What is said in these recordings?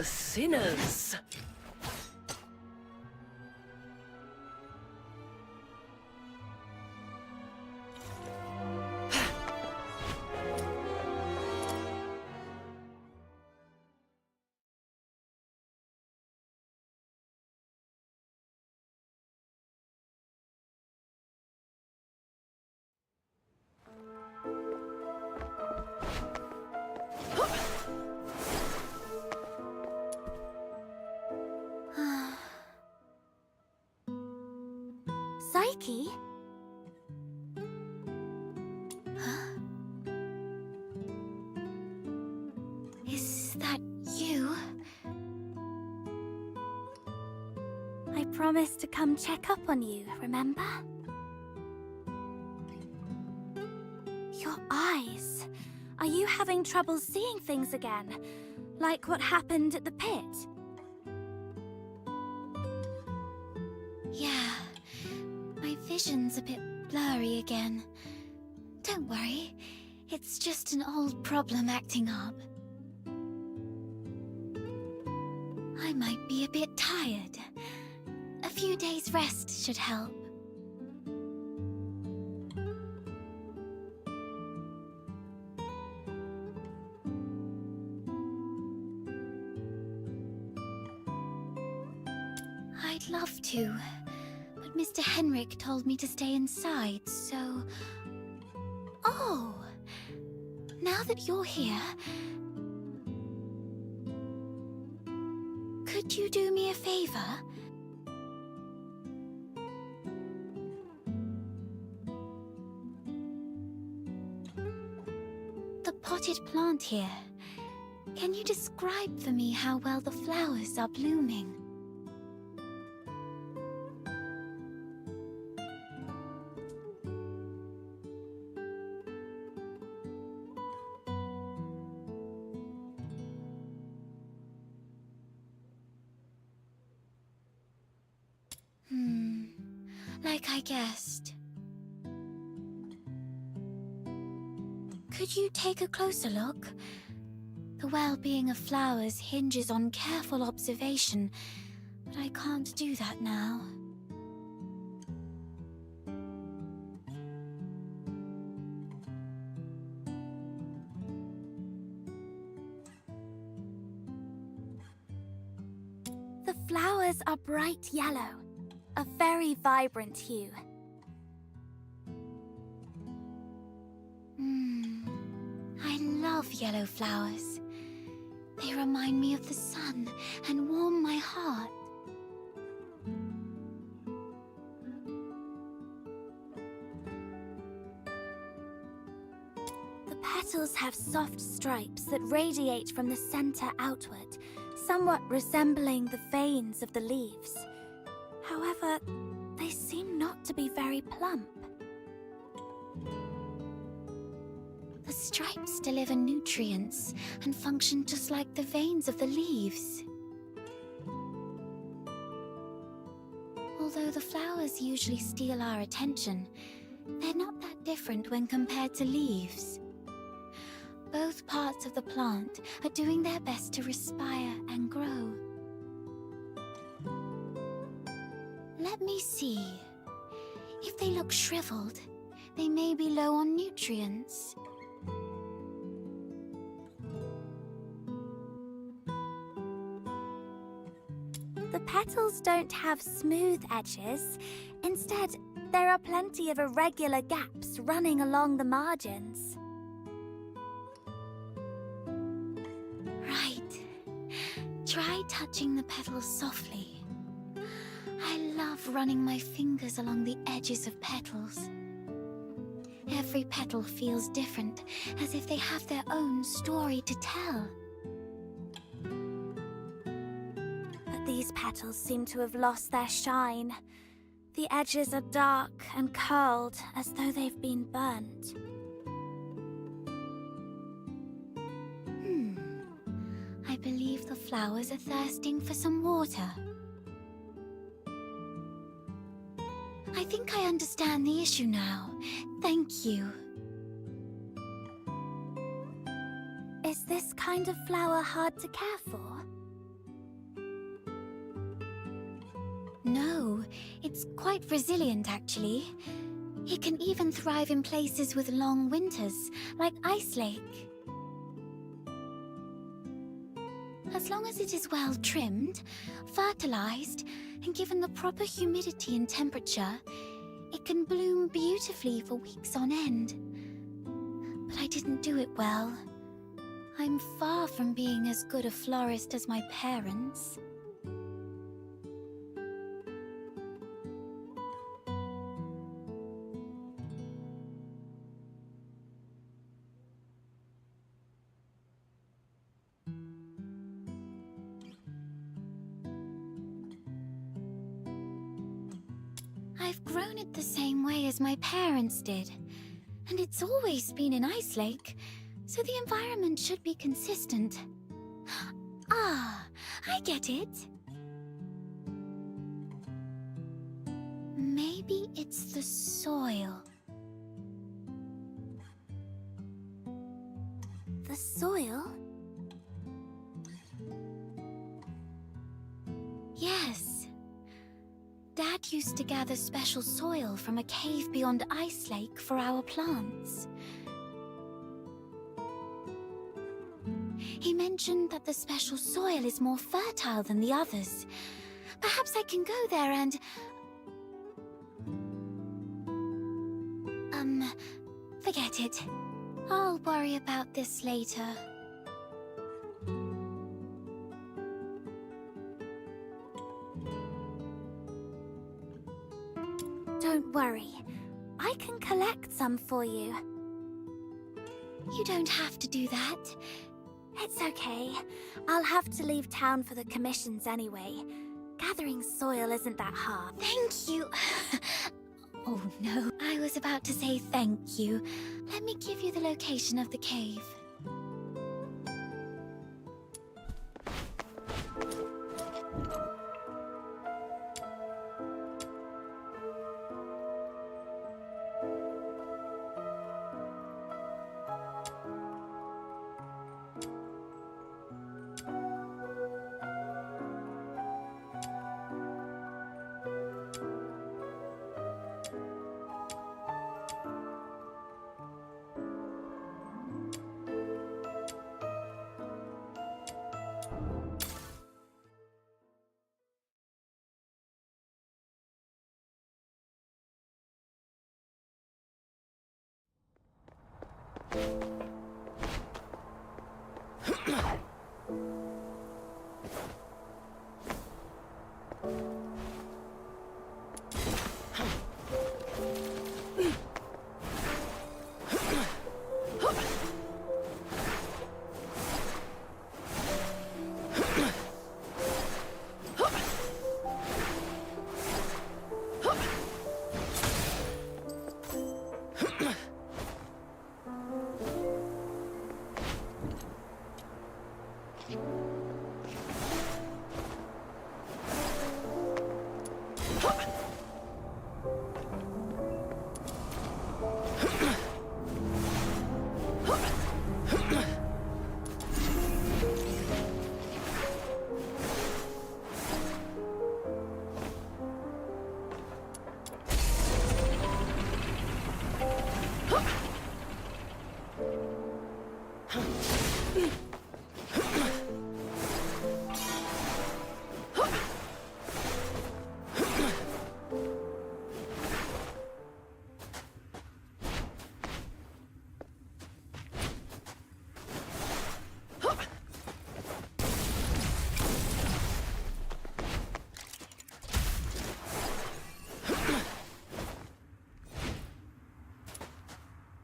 the sinners. Psyche? Huh? Is that you? I promised to come check up on you, remember? Your eyes. Are you having trouble seeing things again? Like what happened at the pit? Yeah. My vision's a bit blurry again. Don't worry, it's just an old problem acting up. I might be a bit tired. A few days rest should help. I'd love to. But Mr. Henrik told me to stay inside, so... Oh! Now that you're here... Could you do me a favor? The potted plant here. Can you describe for me how well the flowers are blooming? Like I guessed. Could you take a closer look? The well-being of flowers hinges on careful observation, but I can't do that now. The flowers are bright yellow. A very vibrant hue. I love yellow flowers. They remind me of the sun and warm my heart. The petals have soft stripes that radiate from the center outward, somewhat resembling the veins of the leaves. However, they seem not to be very plump. The stripes deliver nutrients and function just like the veins of the leaves. Although the flowers usually steal our attention, they're not that different when compared to leaves. Both parts of the plant are doing their best to respire and grow. Let me see. If they look shriveled, they may be low on nutrients. The petals don't have smooth edges. Instead, there are plenty of irregular gaps running along the margins. Right. Try touching the petals softly. I love running my fingers along the edges of petals. Every petal feels different, as if they have their own story to tell. But these petals seem to have lost their shine. The edges are dark and curled, as though they've been burnt. I believe the flowers are thirsting for some water. I think I understand the issue now. Thank you. Is this kind of flower hard to care for? quite resilient, actually. It can even thrive in places with long winters, like Ice Lake. As long as it is well trimmed, fertilized, and given the proper humidity and temperature, it can bloom beautifully for weeks on end. But I didn't do it well. I'm far from being as good a florist as my parents. I've grown it the same way as my parents did, and it's always been in Ice Lake, so the environment should be consistent. Ah, I get it. Maybe it's the soil. The soil? Yes. Dad used to gather special soil from a cave beyond Ice Lake for our plants. He mentioned that the special soil is more fertile than the others. Perhaps I can go there and... forget it. I'll worry about this later. Don't worry. I can collect some for you. You don't have to do that. It's okay. I'll have to leave town for the commissions anyway. Gathering soil isn't that hard. Thank you. Oh no, I was about to say thank you. Let me give you the location of the cave.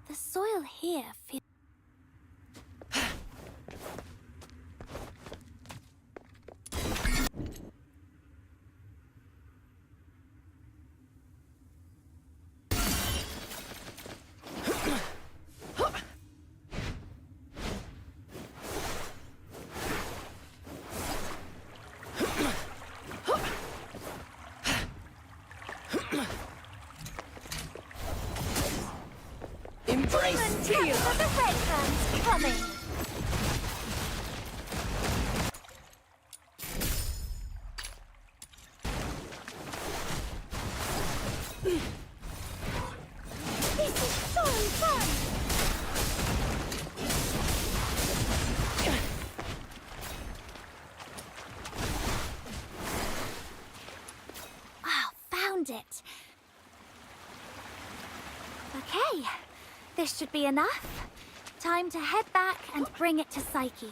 The soil here feels... Embrace fear! The red hand's coming! around it. Okay, this should be enough. Time to head back and bring it to Psyche.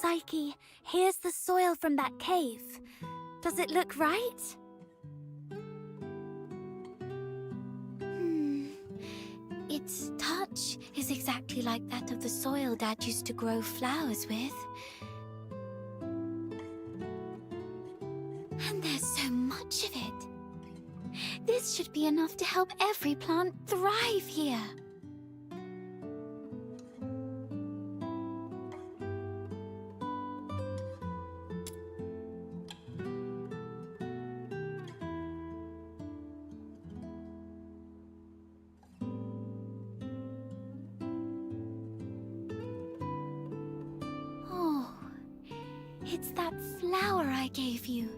Psyche, here's the soil from that cave. Does it look right? Its touch is exactly like that of the soil Dad used to grow flowers with. And there's so much of it. This should be enough to help every plant thrive here. It's that flower I gave you.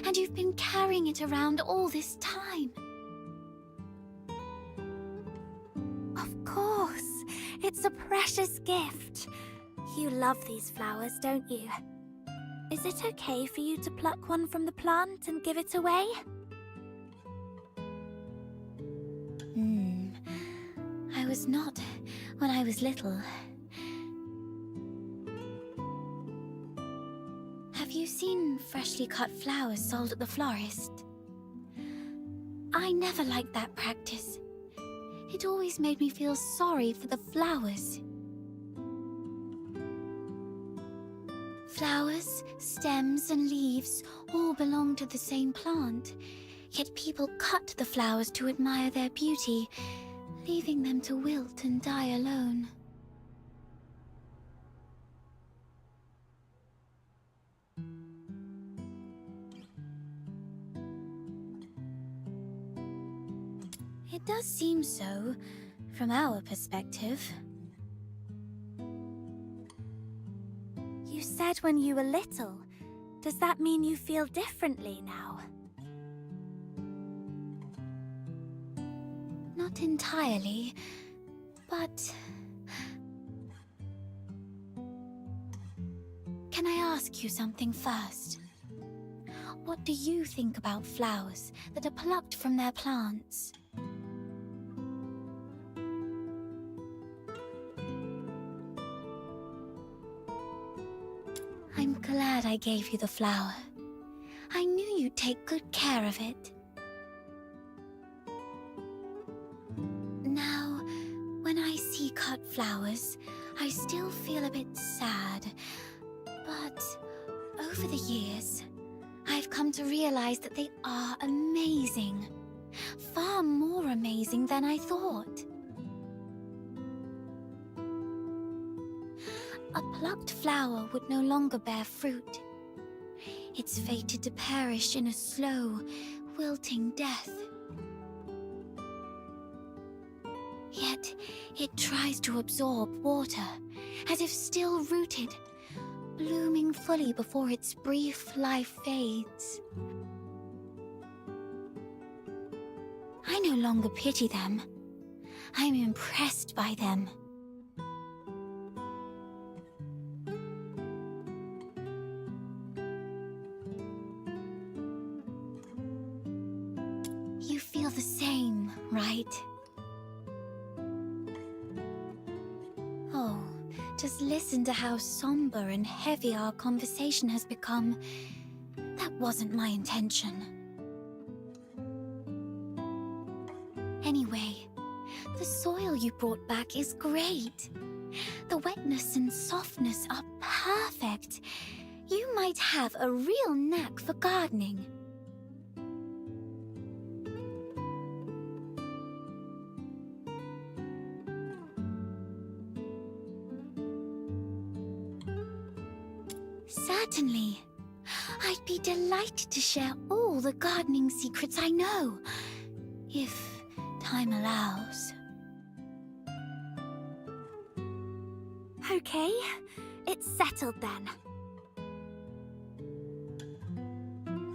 And you've been carrying it around all this time. Of course. It's a precious gift. You love these flowers, don't you? Is it okay for you to pluck one from the plant and give it away? I was not when I was little. Have you seen freshly cut flowers sold at the florist? I never liked that practice. It always made me feel sorry for the flowers. Flowers, stems, and leaves all belong to the same plant, yet people cut the flowers to admire their beauty, leaving them to wilt and die alone. It does seem so, from our perspective. You said when you were little. Does that mean you feel differently now? Not entirely, but... Can I ask you something first? What do you think about flowers that are plucked from their plants? I'm glad I gave you the flower. I knew you'd take good care of it. Now, when I see cut flowers, I still feel a bit sad. But over the years, I've come to realize that they are amazing. Far more amazing than I thought. A plucked flower would no longer bear fruit. It's fated to perish in a slow, wilting death. Yet, it tries to absorb water, as if still rooted, blooming fully before its brief life fades. I no longer pity them. I'm impressed by them. You feel the same, right? Oh, just listen to how somber and heavy our conversation has become. That wasn't my intention. Anyway, the soil you brought back is great. The wetness and softness are perfect. You might have a real knack for gardening. Certainly. I'd be delighted to share all the gardening secrets I know, if time allows. Okay, it's settled then.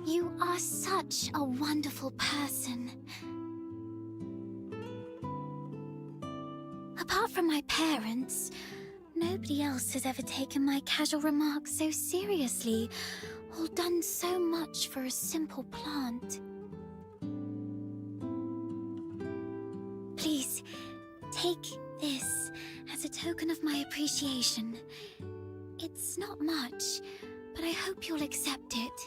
You are such a wonderful person. Apart from my parents, nobody else has ever taken my casual remarks so seriously, or done so much for a simple plant. Please, take this as a token of my appreciation. It's not much, but I hope you'll accept it.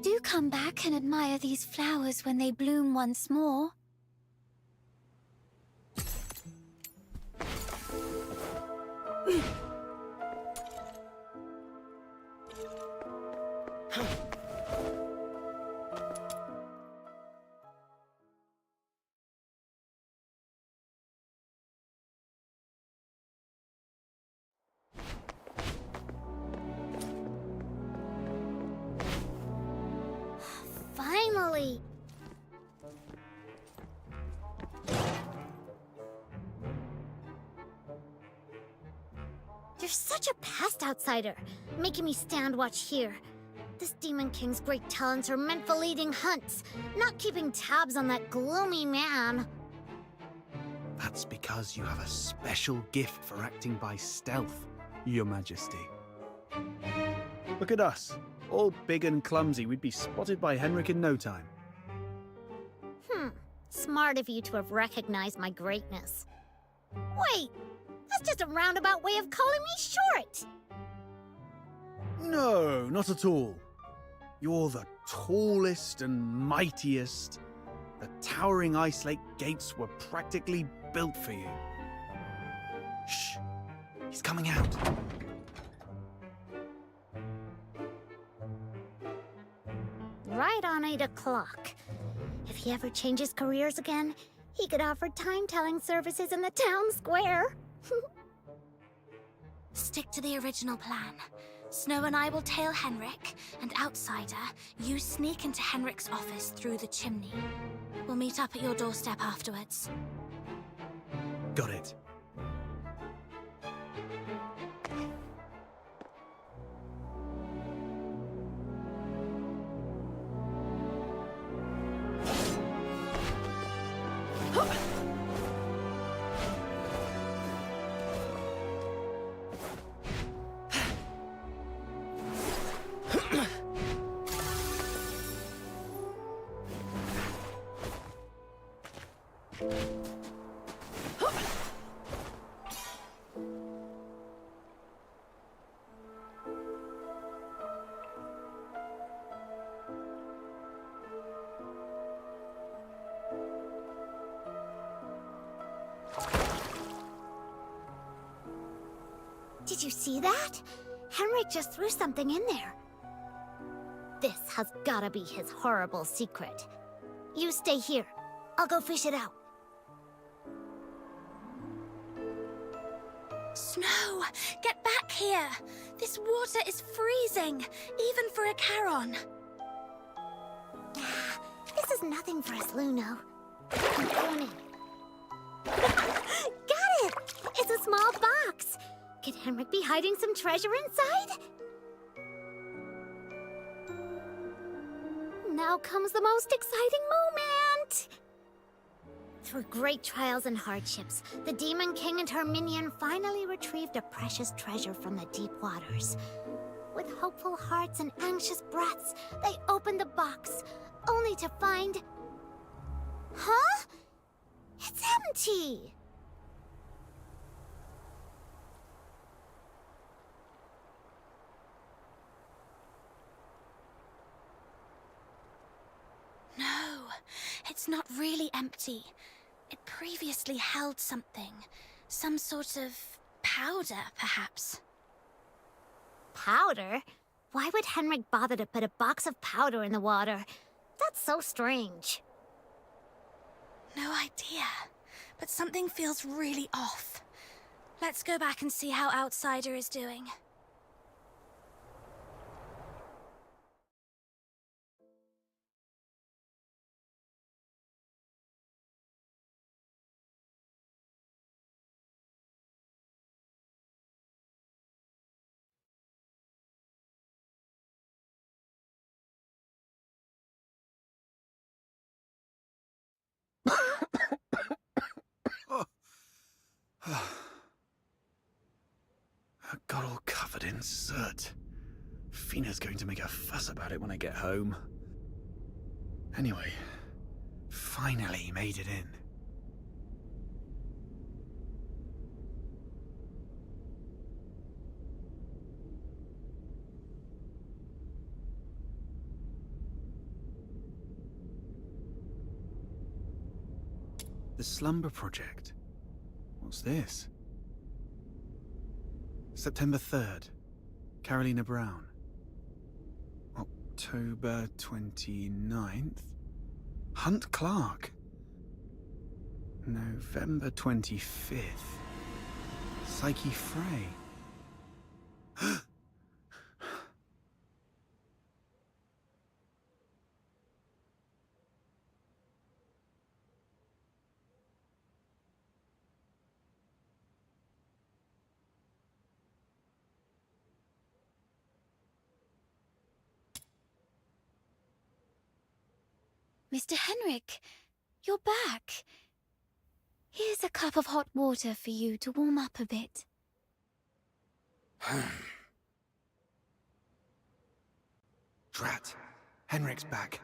Do come back and admire these flowers when they bloom once more. Finally! You're such a pest outsider, making me stand watch here. This Demon King's great talents are meant for leading hunts, not keeping tabs on that gloomy man. That's because you have a special gift for acting by stealth, Your Majesty. Look at us. All big and clumsy, we'd be spotted by Henrik in no time. Smart of you to have recognized my greatness. Wait, that's just a roundabout way of calling me short! No, not at all. You're the tallest and mightiest. The towering ice lake gates were practically built for you. Shh! He's coming out. Right on 8 o'clock. If he ever changes careers again, he could offer time-telling services in the town square. Stick to the original plan. Snow and I will tail Henrik, and Outsider, you sneak into Henrik's office through the chimney. We'll meet up at your doorstep afterwards. Got it. Did you see that? Henrik just threw something in there. This has gotta be his horrible secret. You stay here. I'll go fish it out. Snow, get back here! This water is freezing, even for a Charon. This is nothing for us, Luno. I'm going in. Got it! It's a small box. Could Henrik be hiding some treasure inside? Now comes the most exciting moment! Through great trials and hardships, the Demon King and her minion finally retrieved a precious treasure from the deep waters. With hopeful hearts and anxious breaths, they opened the box, only to find... Huh? It's empty! No, it's not really empty. It previously held something. Some sort of powder, perhaps. Powder? Why would Henrik bother to put a box of powder in the water? That's so strange. No idea, but something feels really off. Let's go back and see how Outsider is doing. I got all covered in soot. Fina's going to make a fuss about it when I get home. Anyway, finally made it in. The Slumber Project. What's this? September 3rd. Carolina Brown. October 29th. Hunt Clark. November 25th. Psyche Frey. Mr. Henrik, you're back. Here's a cup of hot water for you to warm up a bit. Drat. Henrik's back.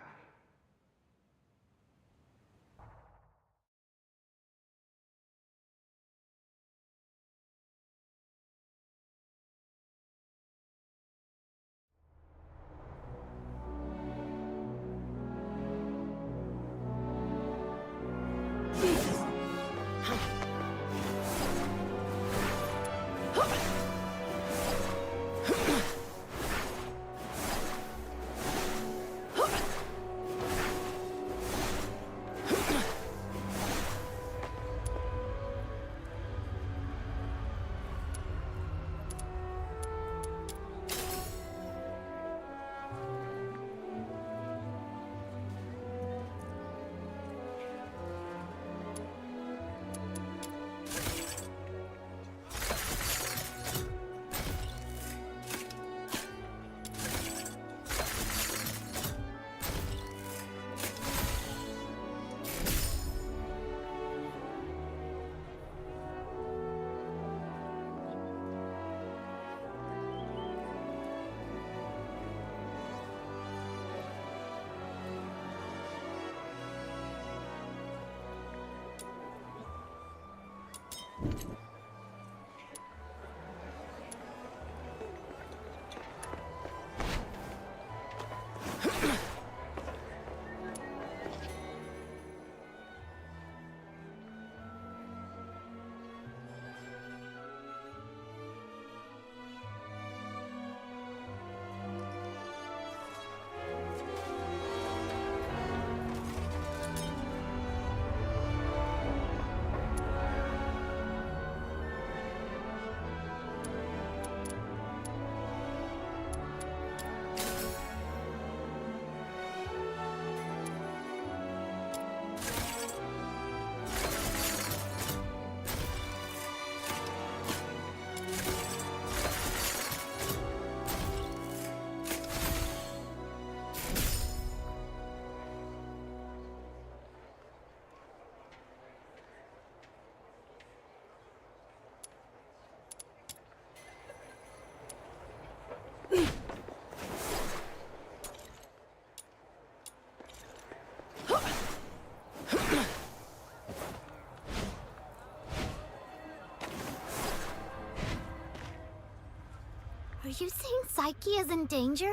you saying Psyche is in danger?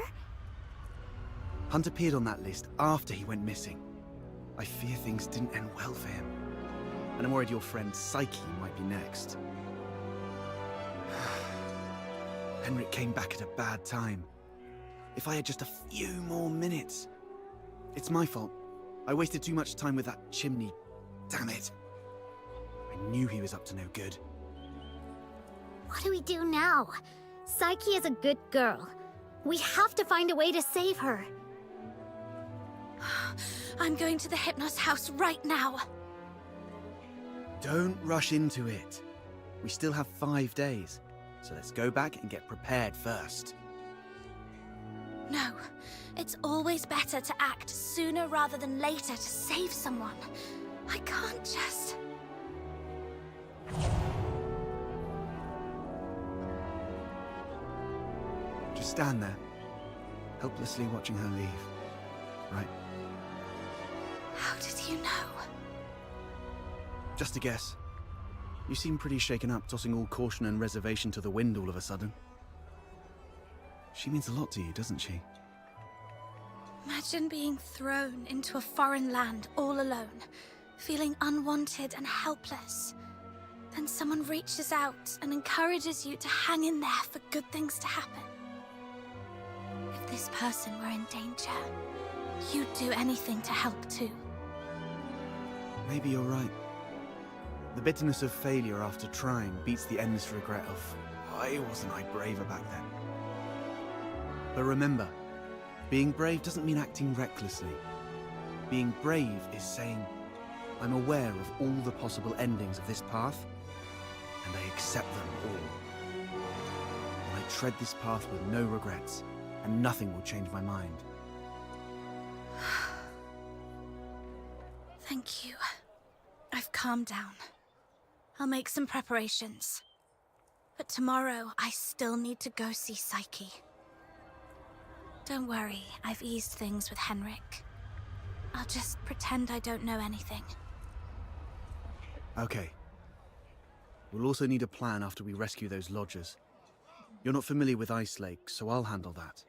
Hunt appeared on that list after he went missing. I fear things didn't end well for him. And I'm worried your friend Psyche might be next. Henrik came back at a bad time. If I had just a few more minutes. It's my fault. I wasted too much time with that chimney. Damn it. I knew he was up to no good. What do we do now? Psyche is a good girl. We have to find a way to save her. I'm going to the Hypnos house right now. Don't rush into it. We still have 5 days, so let's go back and get prepared first. No, it's always better to act sooner rather than later to save someone. I can't just... Just stand there, helplessly watching her leave. Right? How did you know? Just a guess. You seem pretty shaken up, tossing all caution and reservation to the wind all of a sudden. She means a lot to you, doesn't she? Imagine being thrown into a foreign land all alone, feeling unwanted and helpless. Then someone reaches out and encourages you to hang in there for good things to happen. If this person were in danger, you'd do anything to help too. Maybe you're right. The bitterness of failure after trying beats the endless regret of, why wasn't I braver back then? But remember, being brave doesn't mean acting recklessly. Being brave is saying, I'm aware of all the possible endings of this path, and I accept them all. And I tread this path with no regrets, and nothing will change my mind. Thank you. I've calmed down. I'll make some preparations. But tomorrow, I still need to go see Psyche. Don't worry, I've eased things with Henrik. I'll just pretend I don't know anything. Okay. We'll also need a plan after we rescue those lodgers. You're not familiar with Ice Lake, so I'll handle that.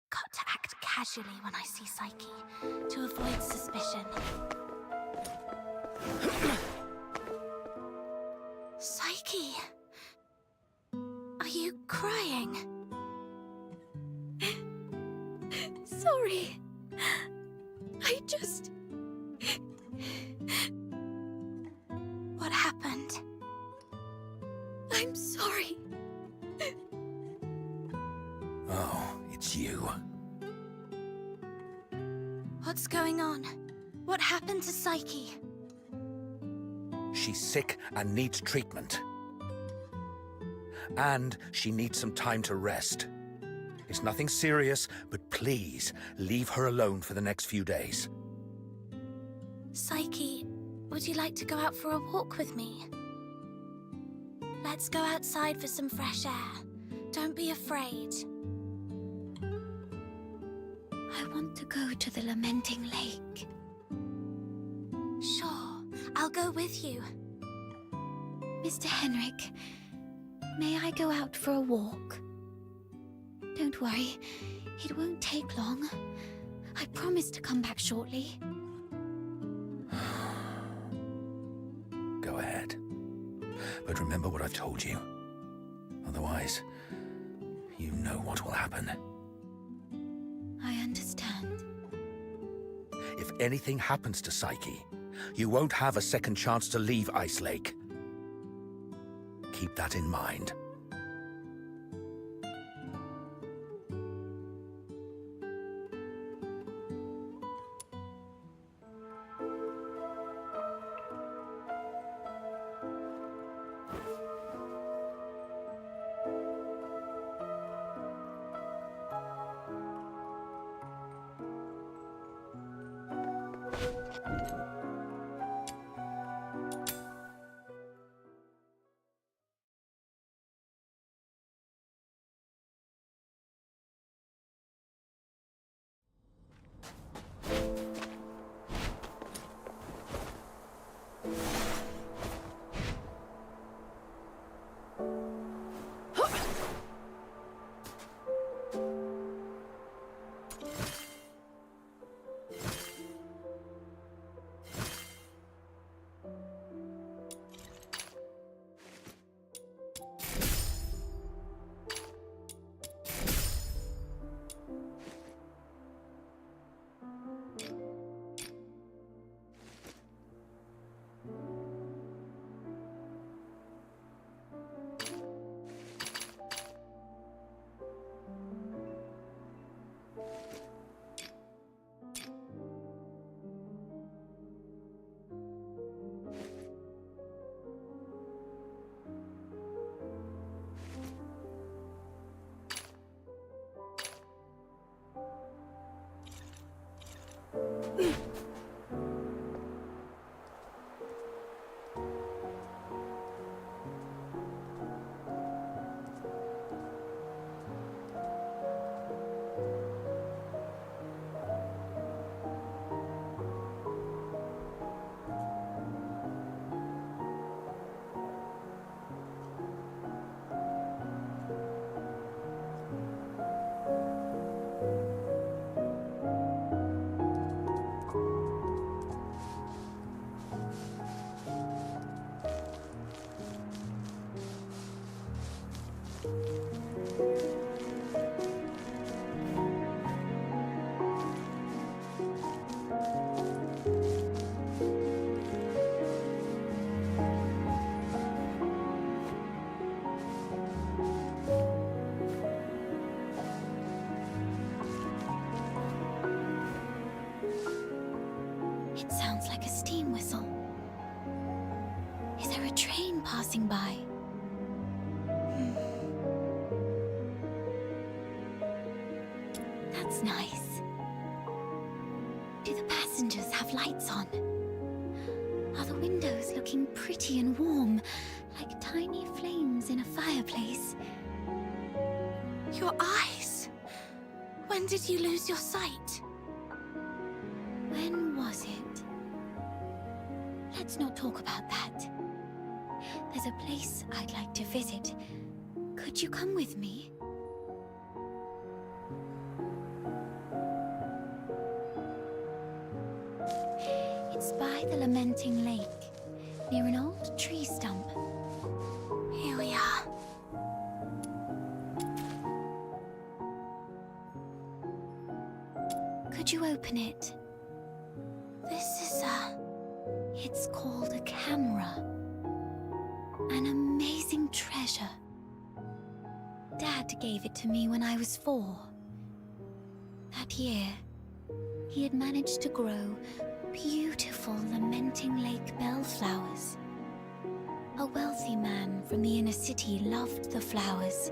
Got to act casually when I see Psyche, to avoid suspicion. Psyche! Are you crying? Sorry. I just... What happened? I'm sorry. Oh, it's you. What's going on? What happened to Psyche? She's sick and needs treatment. And she needs some time to rest. It's nothing serious, but please, leave her alone for the next few days. Psyche, would you like to go out for a walk with me? Let's go outside for some fresh air. Don't be afraid. I want to go to the Lamenting Lake. Sure, I'll go with you. Mr. Henrik, may I go out for a walk? Don't worry, it won't take long. I promise to come back shortly. Go ahead. But remember what I've told you. Otherwise, you know what will happen. I understand. If anything happens to Psyche, you won't have a second chance to leave Ice Lake. keep that in mind. It sounds like a steam whistle. Is there a train passing by? That's nice. Do the passengers have lights on? Are the windows looking pretty and warm, like tiny flames in a fireplace? Your eyes! When did you lose your sight? When was it? Let's not talk about that. There's a place I'd like to visit. Could you come with me? It's by the Lamenting Lake, near an old tree stump. Here we are. Could you open it? This is It's called a camera. An amazing treasure. Dad gave it to me when I was 4. That year, he had managed to grow beautiful Lamenting Lake bellflowers. A wealthy man from the inner city loved the flowers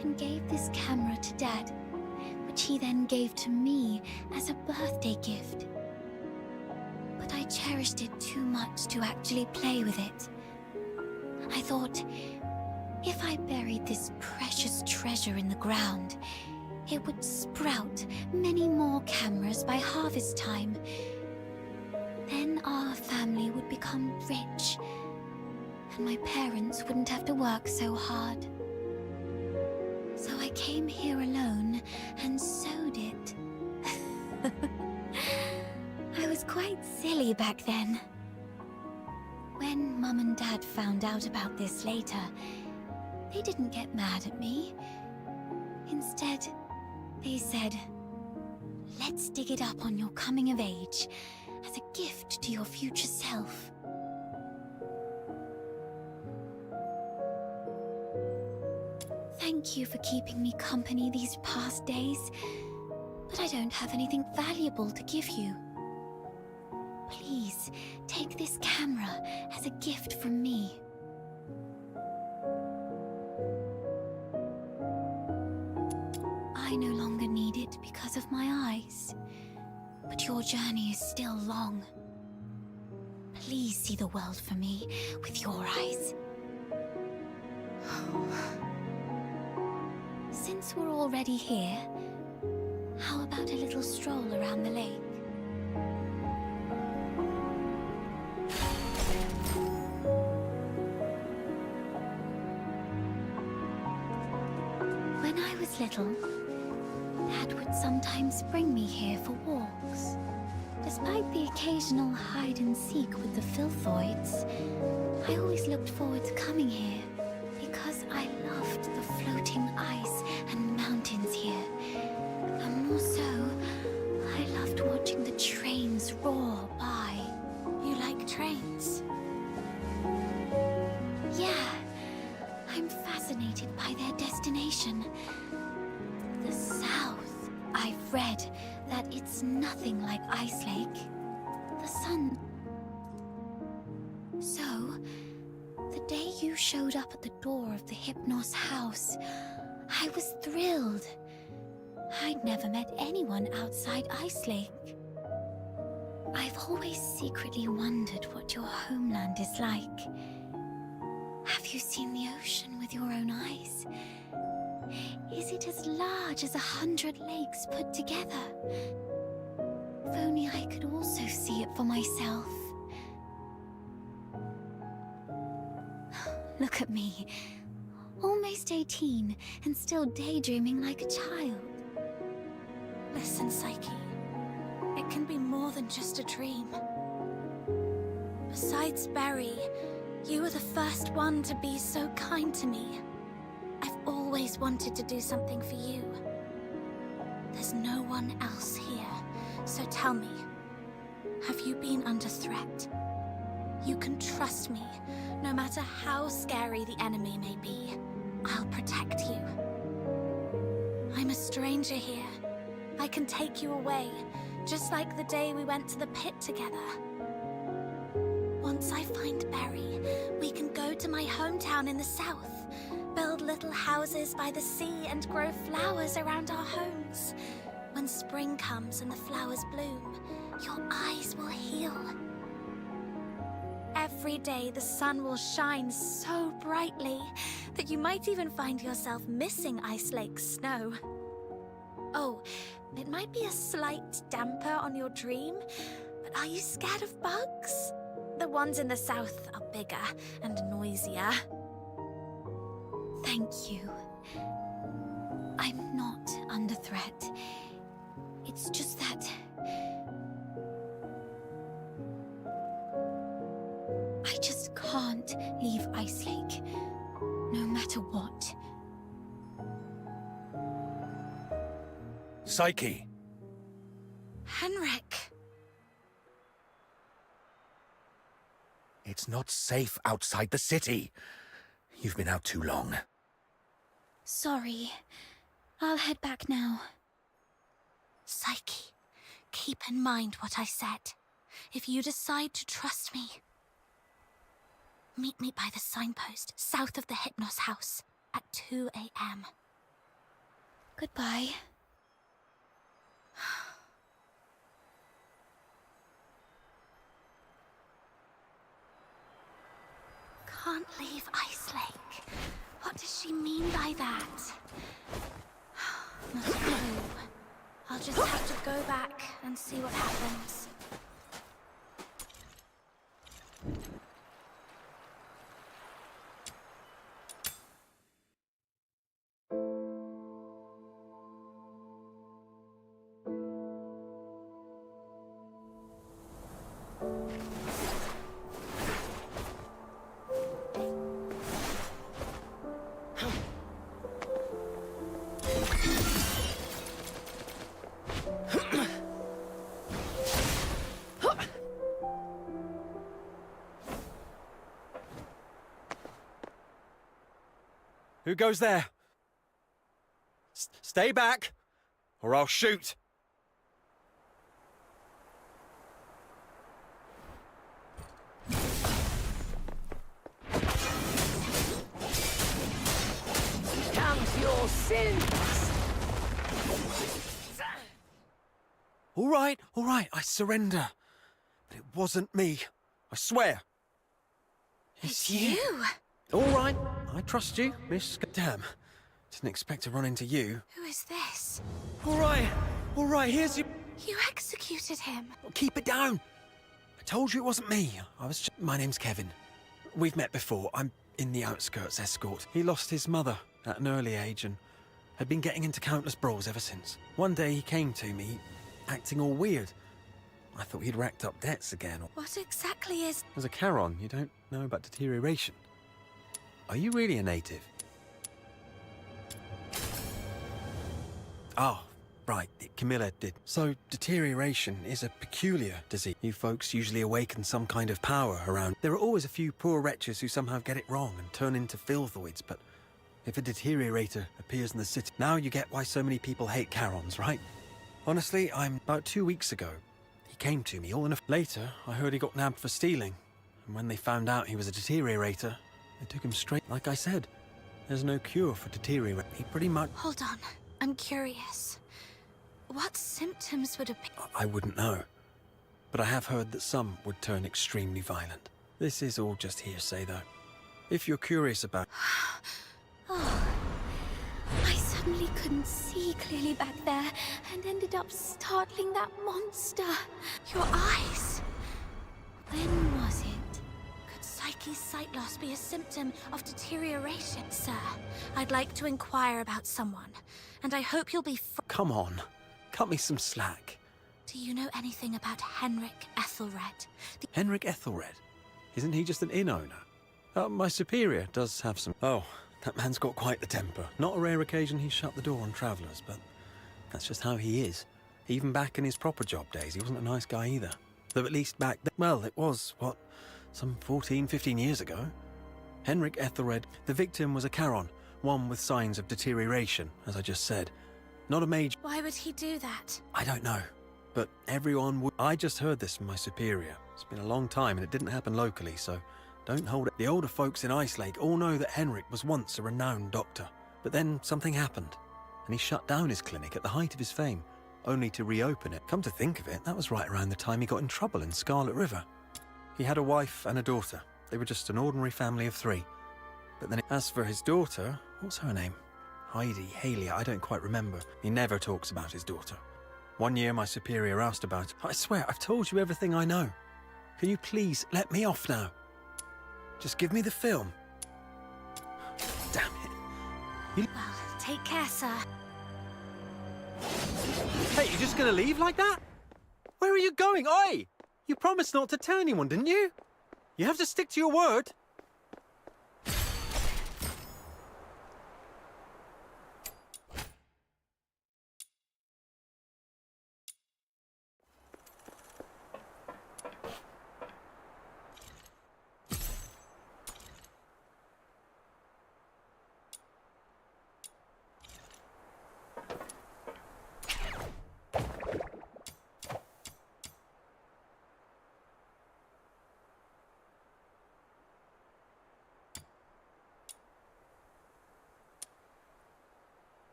and gave this camera to Dad, which he then gave to me as a birthday gift. But I cherished it too much to actually play with it. I thought, if I buried this precious treasure in the ground, it would sprout many more cameras by harvest time. Then our family would become rich, and my parents wouldn't have to work so hard. So I came here alone and sewed it. I was quite silly back then. When Mum and Dad found out about this later, they didn't get mad at me. Instead, they said, "Let's dig it up on your coming of age, as a gift to your future self." Thank you for keeping me company these past days, but I don't have anything valuable to give you. Please, take this camera as a gift from me. I no longer need it because of my eyes, but your journey is still long. Please see the world for me with your eyes. Since we're already here, how about a little stroll around the lake? When I was little, Dad would sometimes bring me here for walks. Despite the occasional hide and seek with the Filthoids, I always looked forward to coming here because I loved the floating ice and mountains here. And more so, I loved watching the trains roar by. You like trains? Yeah, I'm fascinated by their destination. The South. I've read that it's nothing like Ice Lake. The sun. So, the day you showed up at the door of the Hypnos house, I was thrilled. I'd never met anyone outside Ice Lake. I've always secretly wondered what your homeland is like. Have you seen the ocean with your own eyes? Is it as large as 100 lakes put together? If only I could also see it for myself. Look at me. Almost 18 and still daydreaming like a child. Listen, Psyche. It can be more than just a dream. Besides Berry, you were the first one to be so kind to me. I've always wanted to do something for you. There's no one else here, so tell me, have you been under threat? You can trust me, no matter how scary the enemy may be. I'll protect you. I'm a stranger here. I can take you away, just like the day we went to the pit together. Once I find Berry, we can go to my hometown in the south. Build little houses by the sea and grow flowers around our homes. When spring comes and the flowers bloom, your eyes will heal. Every day the sun will shine so brightly that you might even find yourself missing Ice Lake's snow. Oh, it might be a slight damper on your dream, but are you scared of bugs? The ones in the south are bigger and noisier. Thank you. I'm not under threat. It's just that... I just can't leave Ice Lake, no matter what. Psyche! Henrik! It's not safe outside the city. You've been out too long. Sorry. I'll head back now. Psyche, keep in mind what I said. If you decide to trust me, meet me by the signpost south of the Hypnos house at 2 a.m. Goodbye. Can't leave Ice Lake. What does she mean by that? Not a clue. I'll just have to go back and see what happens. Who goes there? Stay back, or I'll shoot. Comes your sins! All right, I surrender. But it wasn't me. I swear. It's you. All right, I trust you, Miss... Damn, didn't expect to run into you. Who is this? All right, here's your... You executed him. Keep it down. I told you it wasn't me. My name's Kevin. We've met before. I'm in the outskirts escort. He lost his mother at an early age and had been getting into countless brawls ever since. One day he came to me, acting all weird. I thought he'd racked up debts again. What exactly is... As a Charon, you don't know about deterioration. Are you really a native? Oh, right, Camilla did. So, deterioration is a peculiar disease. You folks usually awaken some kind of power around. There are always a few poor wretches who somehow get it wrong and turn into filthoids, but if a deteriorator appears in the city, now you get why so many people hate Charons, right? Honestly, about 2 weeks ago, he came to me all in a... Later, I heard he got nabbed for stealing, and when they found out he was a deteriorator, they took him straight. Like I said, there's no cure for deterioration. He pretty much... Hold on. I'm curious. What symptoms would appear? I wouldn't know. But I have heard that some would turn extremely violent. This is all just hearsay, though. If you're curious about... Oh. I suddenly couldn't see clearly back there and ended up startling that monster. Your eyes. When was it? Could Psyche's sight loss be a symptom of deterioration? Sir, I'd like to inquire about someone, and I hope you'll be Come on. Cut me some slack. Do you know anything about Henrik Ethelred? Henrik Ethelred? Isn't he just an inn owner? My superior does have some... Oh, that man's got quite the temper. Not a rare occasion he's shut the door on travellers, but that's just how he is. Even back in his proper job days, he wasn't a nice guy either. Though at least back then... Well, it was, what, some 14, 15 years ago? Henrik Ethelred, the victim was a Charon, one with signs of deterioration, as I just said. Not a major... Why would he do that? I don't know, but everyone would... I just heard this from my superior. It's been a long time and it didn't happen locally, so don't hold it. The older folks in Ice Lake all know that Henrik was once a renowned doctor, but then something happened, and he shut down his clinic at the height of his fame, only to reopen it. Come to think of it, that was right around the time he got in trouble in Scarlet River. He had a wife and a daughter. They were just an ordinary family of 3. But then, as for his daughter, what's her name? Heidi, Haley, I don't quite remember. He never talks about his daughter. One year, my superior asked about it. I swear, I've told you everything I know. Can you please let me off now? Just give me the film. Damn it. Well, take care, sir. Hey, you just gonna leave like that? Where are you going? Oi! You promised not to tell anyone, didn't you? You have to stick to your word.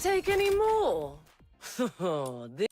take any more? This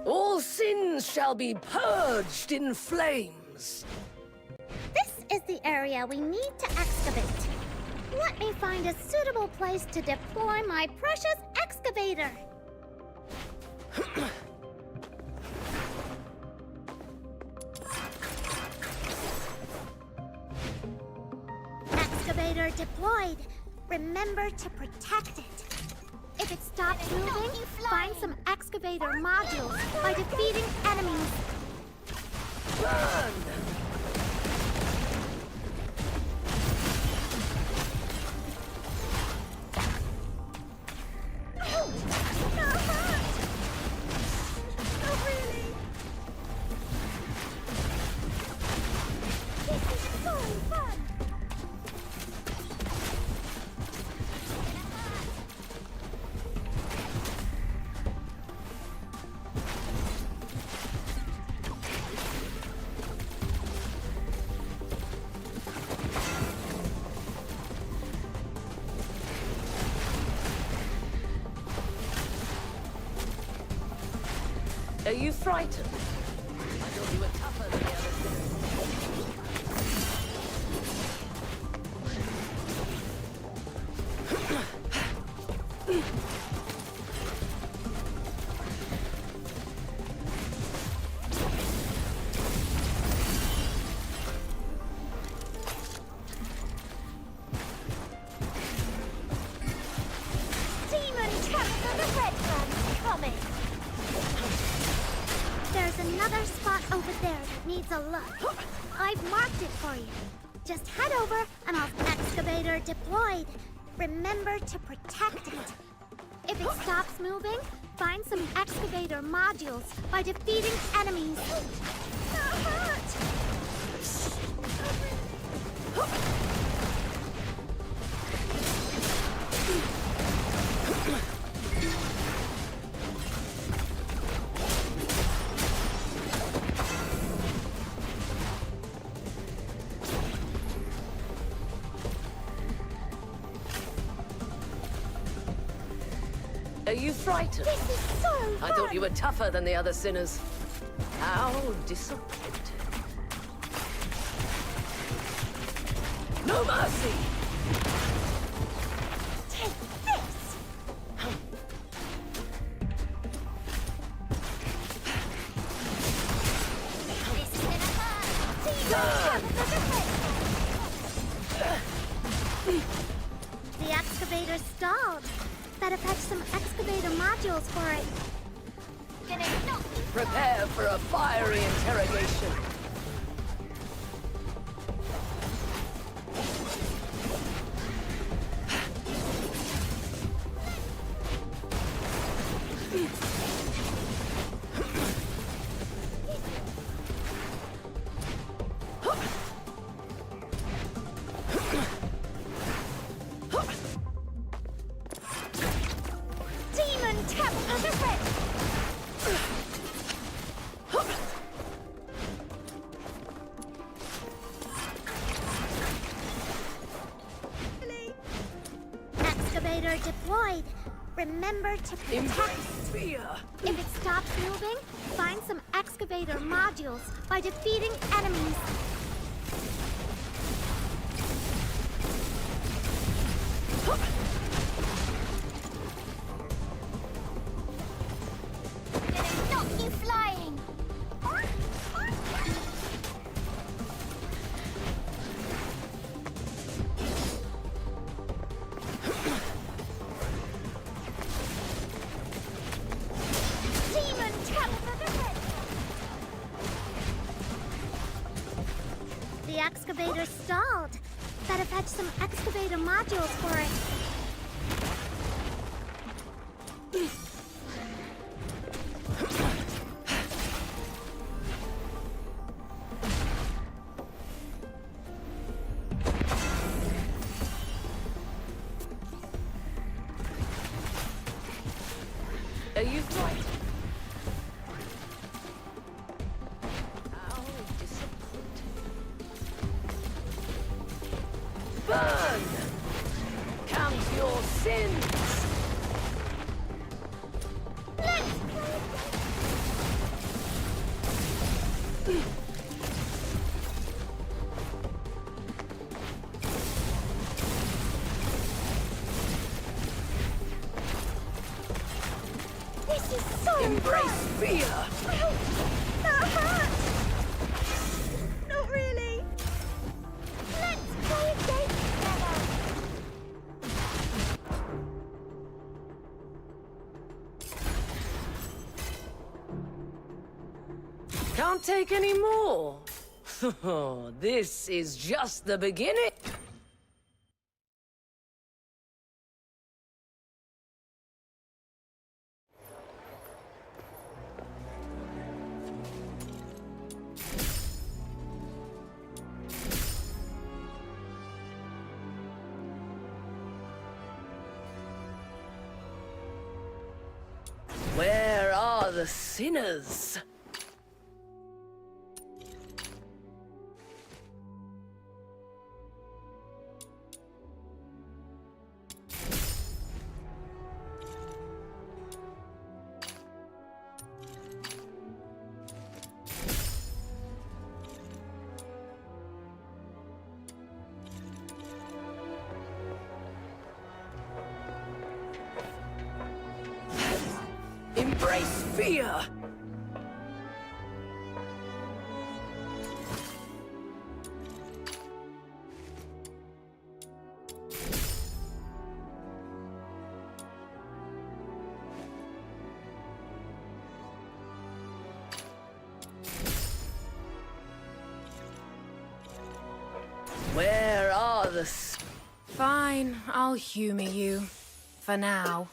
All sins shall be purged in flames. This is the area we need to excavate. Let me find a suitable place to deploy my precious excavator. Excavator deployed. Remember to protect it. If it stops moving, find some excavator modules by defeating enemies. Burn! Are you frightened? I thought you were tougher than the others. Demon Captain the Red Man's coming! There's another spot over there that needs a look. I've marked it for you. Just head over and I'll excavator deployed. Remember to protect it. If it stops moving, find some excavator modules by defeating enemies. That hurt! Are you frightened? This is so fun! I thought you were tougher than the other sinners. How disappointed. No mercy! Take this! This is gonna hurt! The excavator stalled. Better fetch some excavator modules for it. Prepare for a fiery interrogation. excavator deployed. Remember to protect. Embrace fear! If it stops moving, find some excavator modules by defeating enemies. Gonna knock you flying! Demon teleporter! The excavator stalled. Better fetch some excavator modules for it. Are you frightened? How disappointing. Burn! Count your sins! This is so Embrace fear! That hurts! Not really. Let's play a game together. Can't take any more. This is just the beginning. Where are the sinners? Embrace fear! Where are the... Fine, I'll humor you. For now.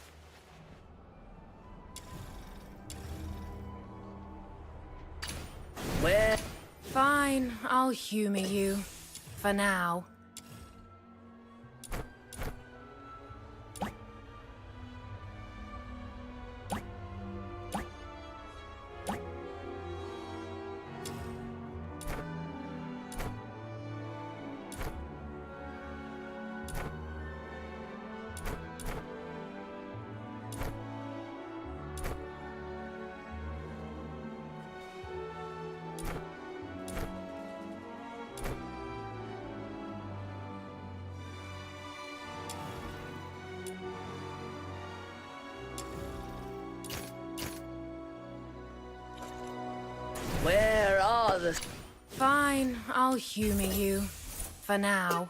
Where? Fine, I'll humor you. For now. Where are the... Fine, I'll humor you. For now.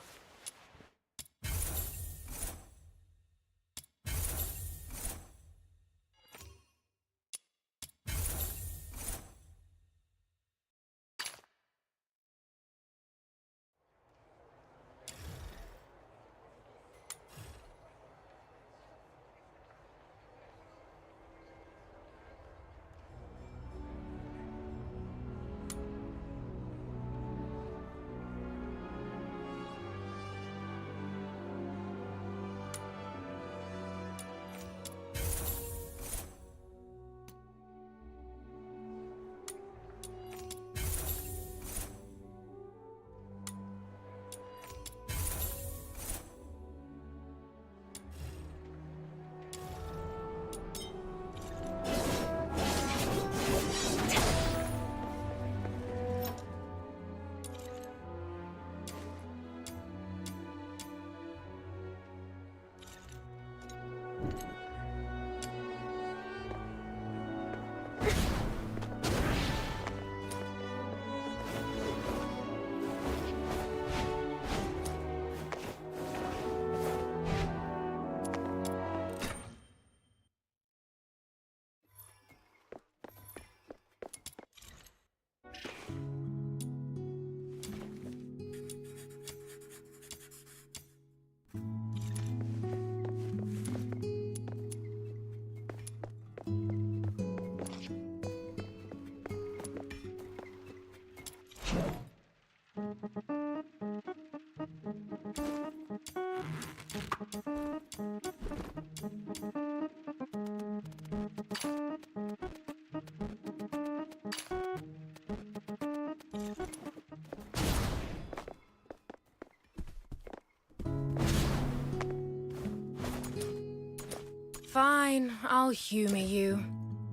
Fine, I'll humor you.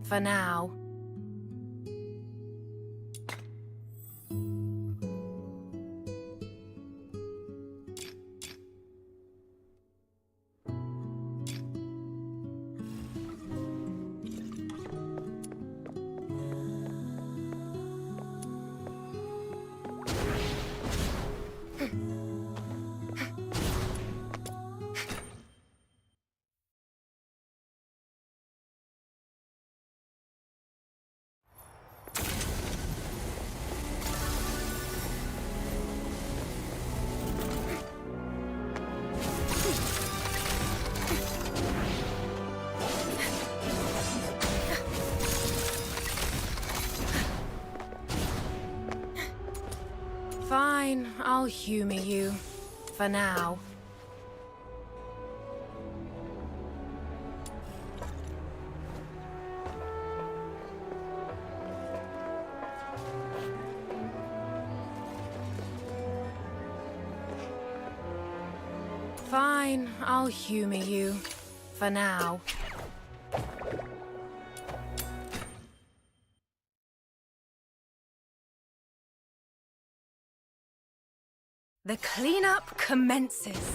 For now. Fine, I'll humor you. For now. Fine, I'll humor you. For now. The cleanup commences.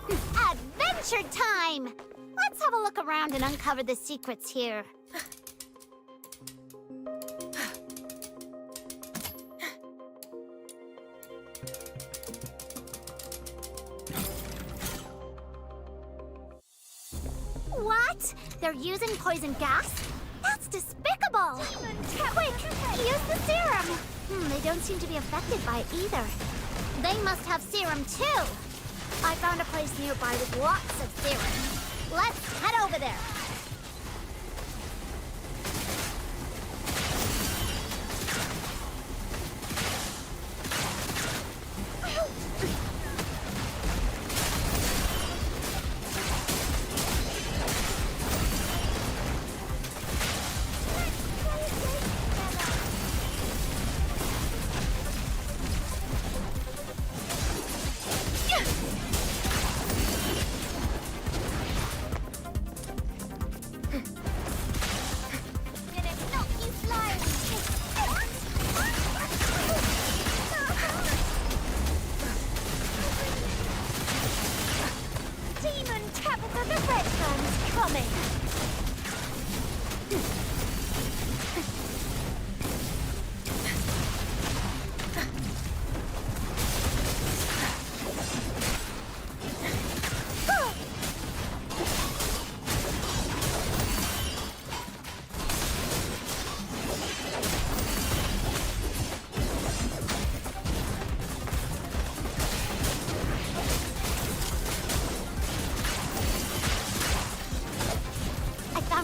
Adventure time! Let's have a look around and uncover the secrets here. What? They're using poison gas? That's despicable! Quick, use the serum! They don't seem to be affected by it either. They must have serum too! I found a place nearby with lots of serum. Let's head over there!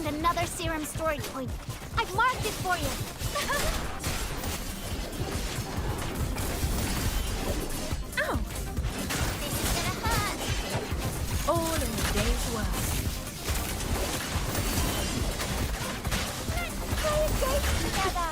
Another serum storage point. I've marked it for you. Ow! This is gonna hurt. All in the day's work. Let's play a game together.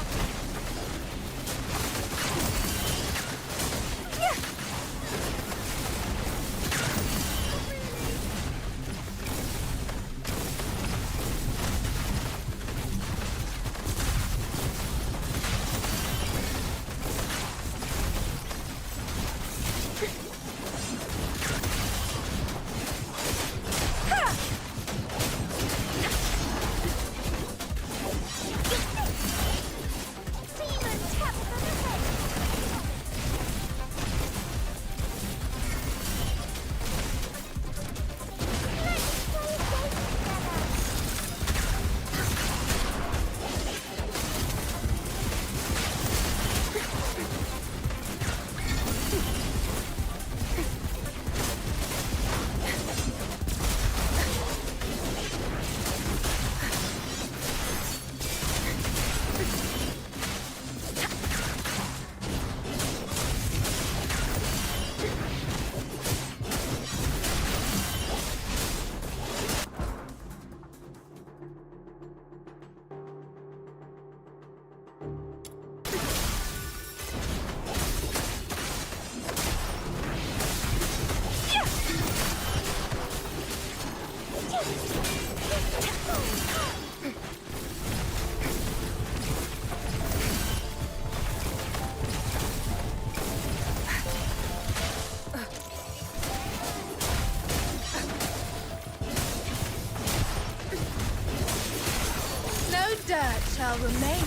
shall remain.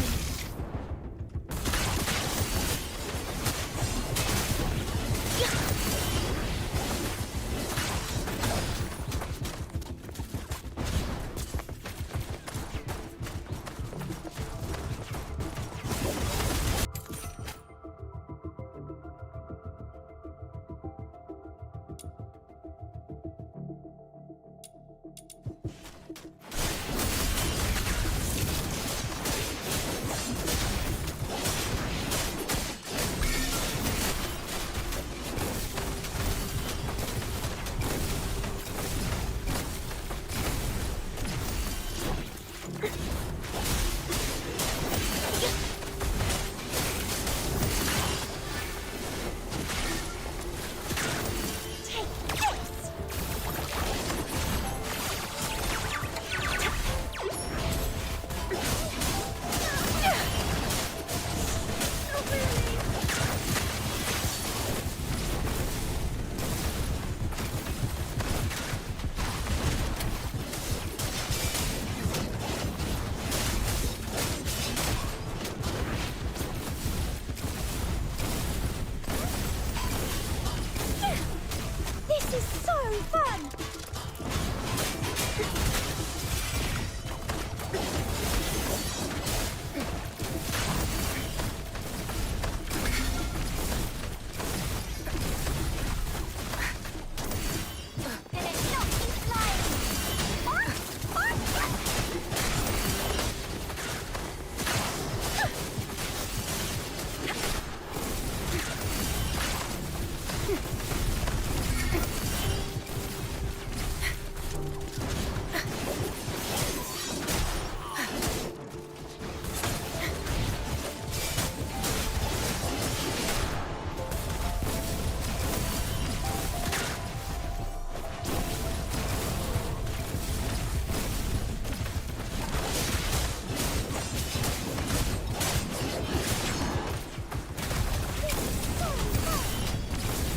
This is so fun! And it knocks me flying!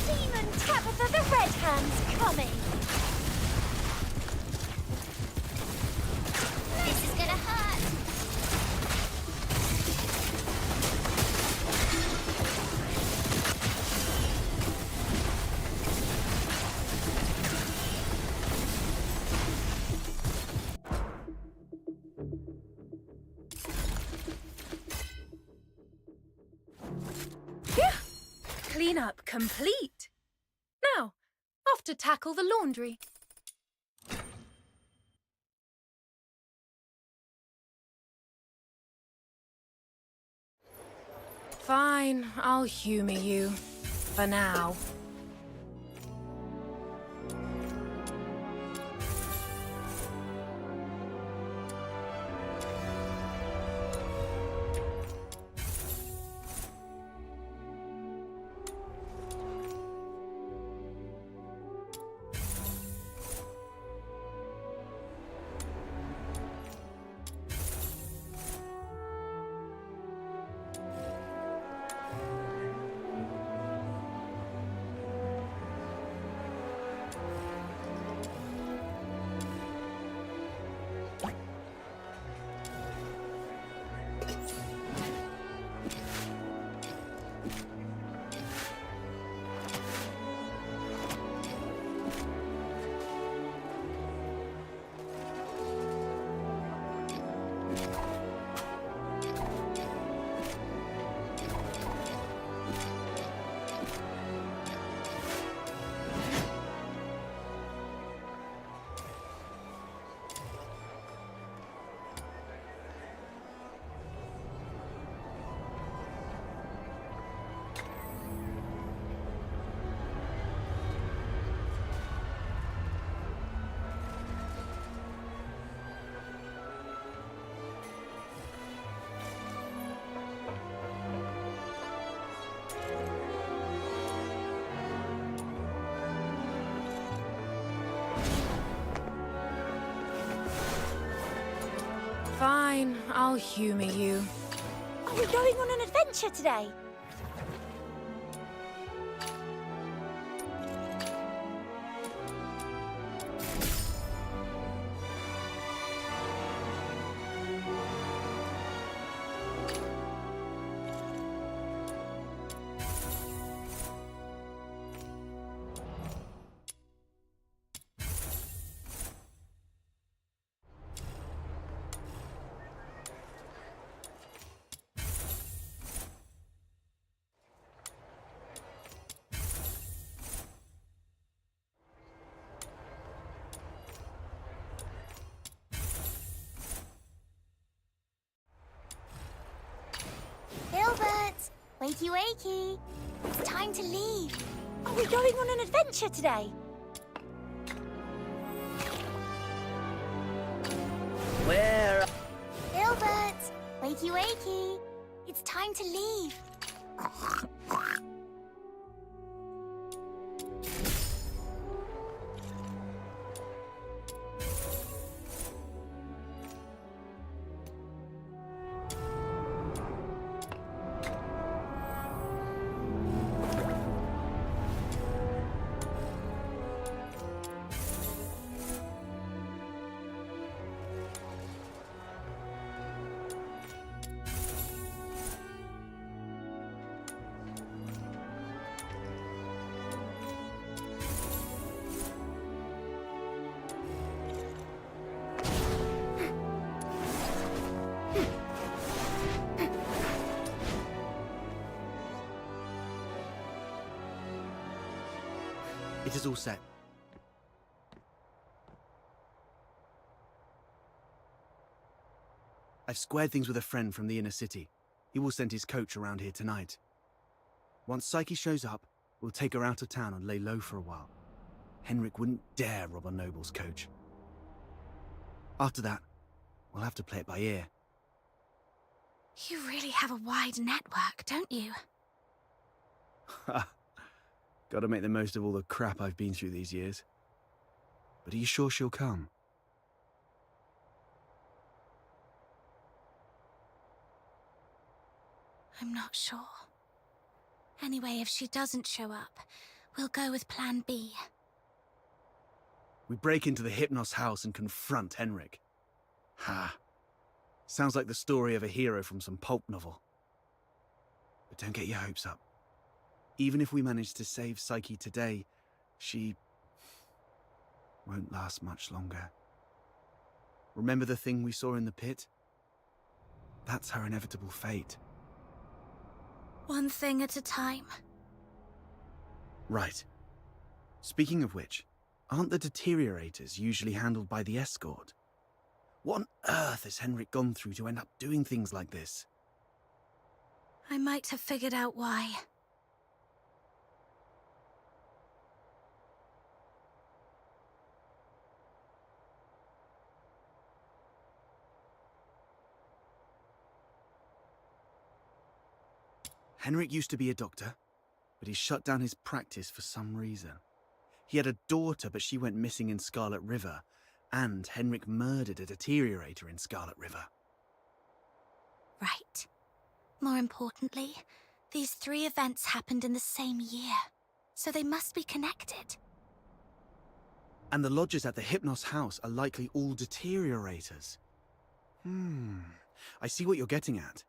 Demon Tabitha the Red Hand's coming! This is gonna hurt. Cleanup complete. Now, off to tackle the laundry. Fine, I'll humor you. For now. Fine, I'll humor you. Are we going on an adventure today? Wakey, wakey. It's time to leave. Are we going on an adventure today? Where? Gilbert, wakey, wakey. It's time to leave. It is all set. I've squared things with a friend from the inner city. He will send his coach around here tonight. Once Psyche shows up, we'll take her out of town and lay low for a while. Henrik wouldn't dare rob a noble's coach. After that, we'll have to play it by ear. You really have a wide network, don't you? Gotta make the most of all the crap I've been through these years. But are you sure she'll come? I'm not sure. Anyway, if she doesn't show up, we'll go with Plan B. We break into the Hypnos house and confront Henrik. Ha. Sounds like the story of a hero from some pulp novel. But don't get your hopes up. Even if we manage to save Psyche today, she won't last much longer. Remember the thing we saw in the pit? That's her inevitable fate. One thing at a time. Right. Speaking of which, aren't the deteriorators usually handled by the escort? What on earth has Henrik gone through to end up doing things like this? I might have figured out why. Henrik used to be a doctor, but he shut down his practice for some reason. He had a daughter, but she went missing in Scarlet River, and Henrik murdered a deteriorator in Scarlet River. Right. More importantly, these 3 events happened in the same year, so they must be connected. And the lodgers at the Hypnos house are likely all deteriorators. I see what you're getting at.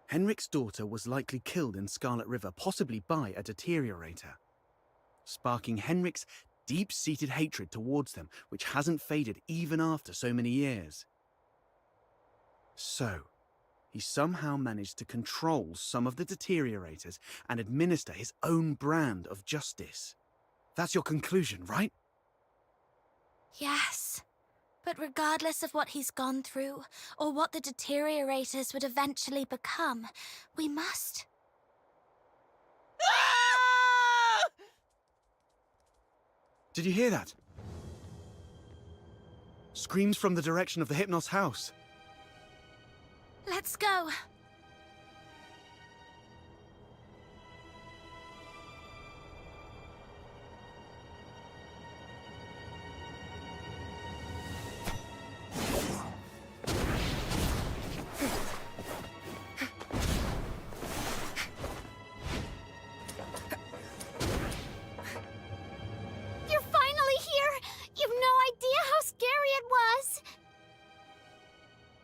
Henrik's daughter was likely killed in Scarlet River, possibly by a deteriorator, sparking Henrik's deep-seated hatred towards them, which hasn't faded even after so many years. So, he somehow managed to control some of the deteriorators and administer his own brand of justice. That's your conclusion, right? Yes. But regardless of what he's gone through, or what the deteriorators would eventually become, we must. Did you hear that? Screams from the direction of the Hypnos house. Let's go.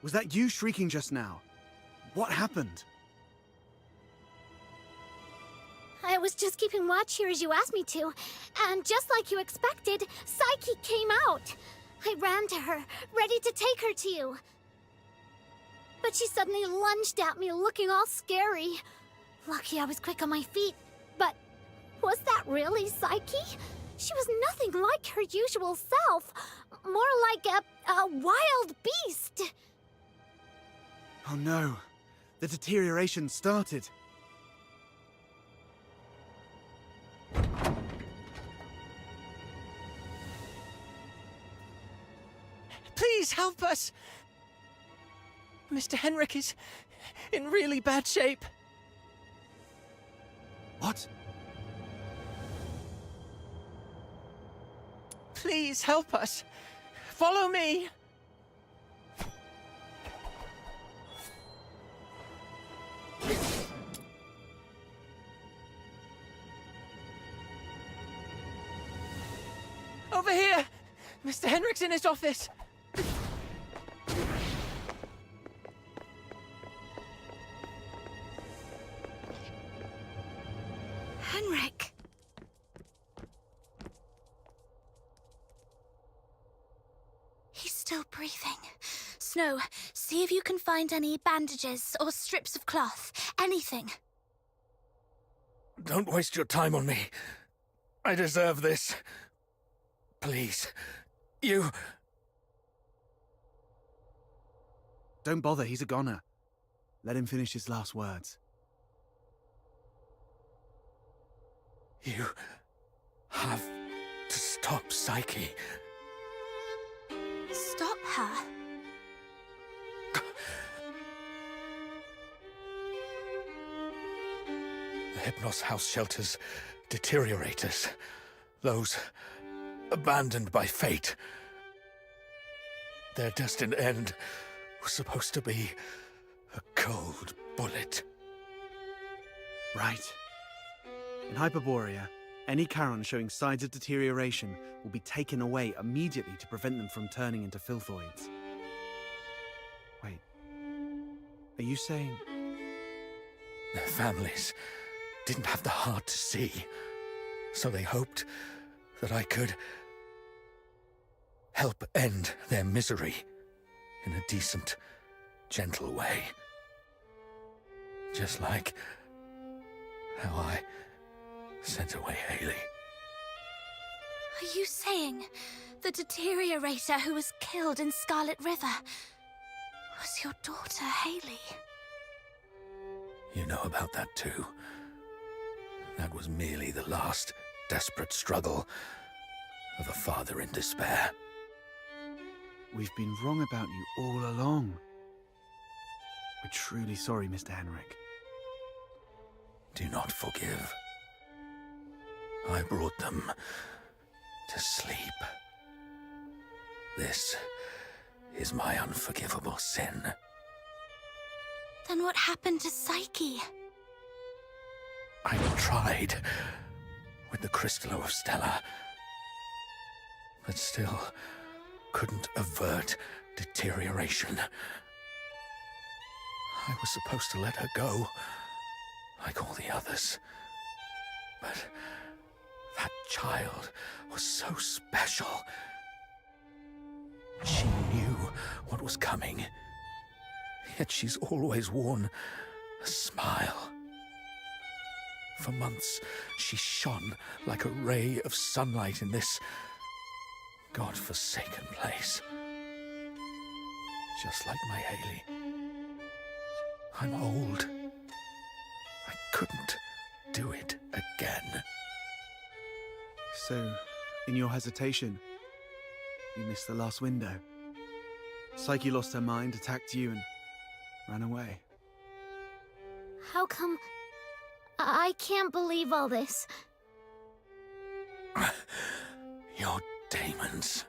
Was that you shrieking just now? What happened? I was just keeping watch here as you asked me to, and just like you expected, Psyche came out. I ran to her, ready to take her to you. But she suddenly lunged at me, looking all scary. Lucky I was quick on my feet, but was that really Psyche? She was nothing like her usual self, more like a wild beast. Oh no, The deterioration started. Please help us! Mr. Henrik is in really bad shape. What? Please help us. Follow me. Over here! Mr. Henrik's in his office. Henrik! He's still breathing. Snow, see if you can find any bandages or strips of cloth. Anything. Don't waste your time on me. I deserve this. Please. You... Don't bother, he's a goner. Let him finish his last words. You... have to stop Psyche. Stop her. The Hypnos house shelters deteriorate us. Those abandoned by fate. Their destined end was supposed to be a cold bullet. Right. In Hyperborea, any Charon showing signs of deterioration will be taken away immediately to prevent them from turning into filthoids. Wait. Are you saying... Their families didn't have the heart to see, so they hoped that I could help end their misery in a decent, gentle way. Just like how I sent away Haley. Are you saying the deteriorator who was killed in Scarlet River was your daughter, Haley? You know about that too. That was merely the last desperate struggle of a father in despair. We've been wrong about you all along. We're truly sorry, Mr. Henrik. Do not forgive. I brought them to sleep. This is my unforgivable sin. Then what happened to Psyche? I tried with the Crystallo of Stella, but still couldn't avert deterioration. I was supposed to let her go, like all the others. But that child was so special. She knew what was coming, yet she's always worn a smile. For months, she shone like a ray of sunlight in this God-forsaken place. Just like my Haley. I'm old. I couldn't do it again. So, in your hesitation, you missed the last window. Psyche lost her mind, attacked you, and ran away. How come... I can't believe all this. Your demons.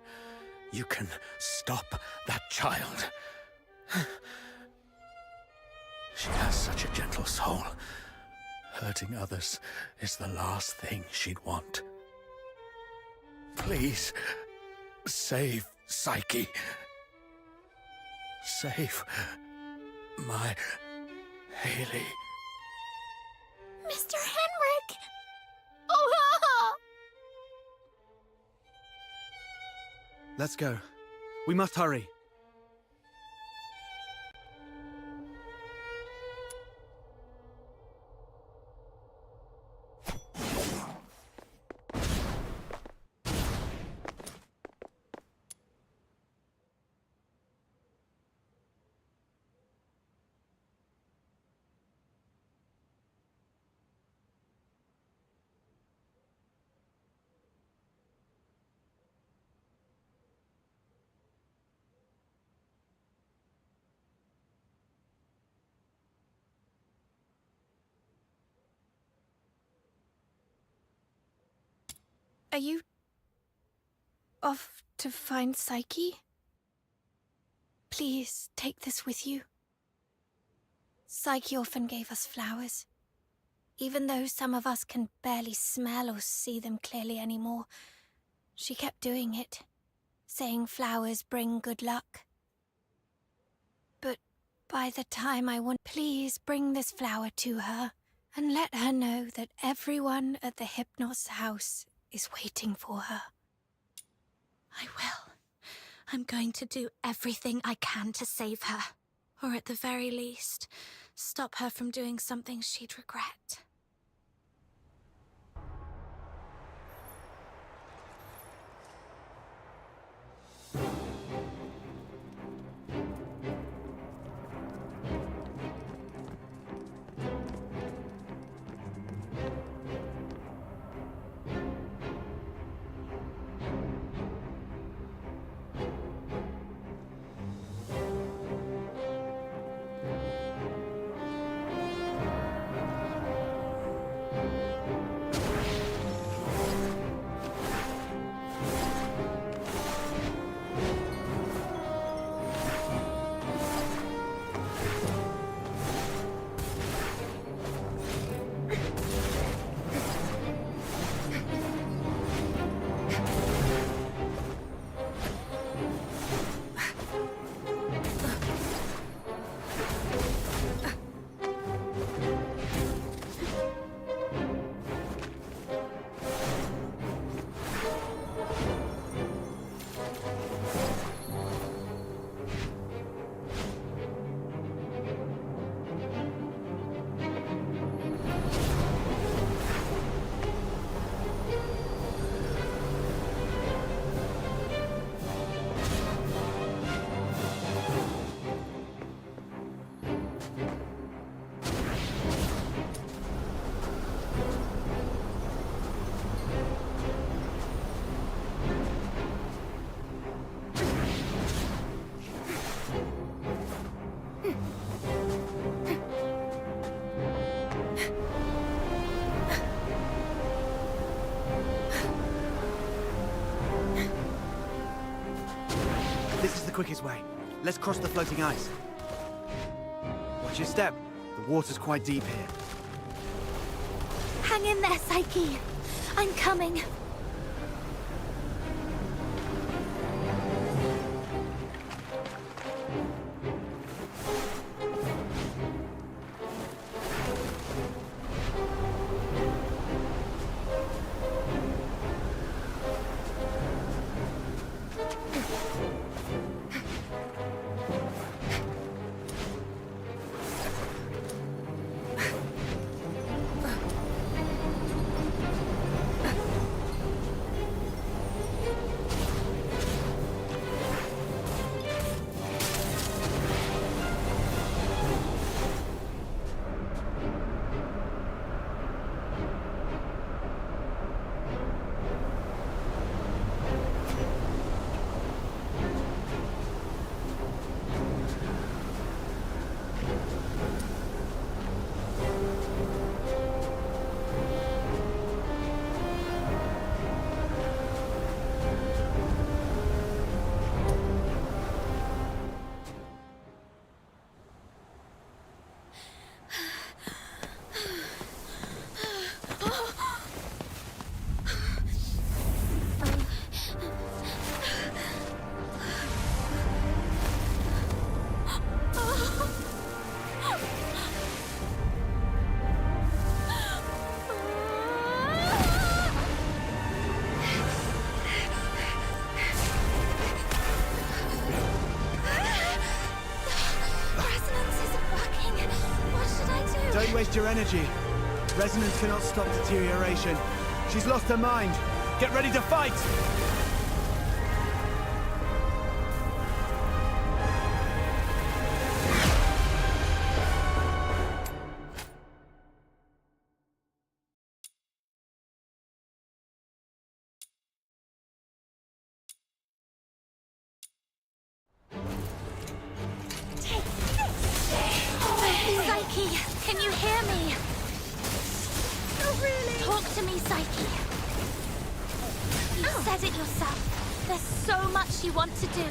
You can stop that child. She has such a gentle soul. Hurting others is the last thing she'd want. Please, save Psyche. Save my Haley. Mr. Henrik! Oh! Let's go. We must hurry. Are you off to find Psyche? Please take this with you. Psyche often gave us flowers. Even though some of us can barely smell or see them clearly anymore, she kept doing it, saying flowers bring good luck. But by the time I want, please bring this flower to her and let her know that everyone at the Hypnos house is waiting for her. I will. I'm going to do everything I can to save her. Or at the very least, stop her from doing something she'd regret. This is the quickest way. Let's cross the floating ice. Watch your step. The water's quite deep here. Hang in there, Psyche. I'm coming. Don't waste your energy. Resonance cannot stop deterioration. She's lost her mind. Get ready to fight! Psyche, can you hear me? Oh, really? Talk to me, Psyche. said it yourself. There's so much you want to do.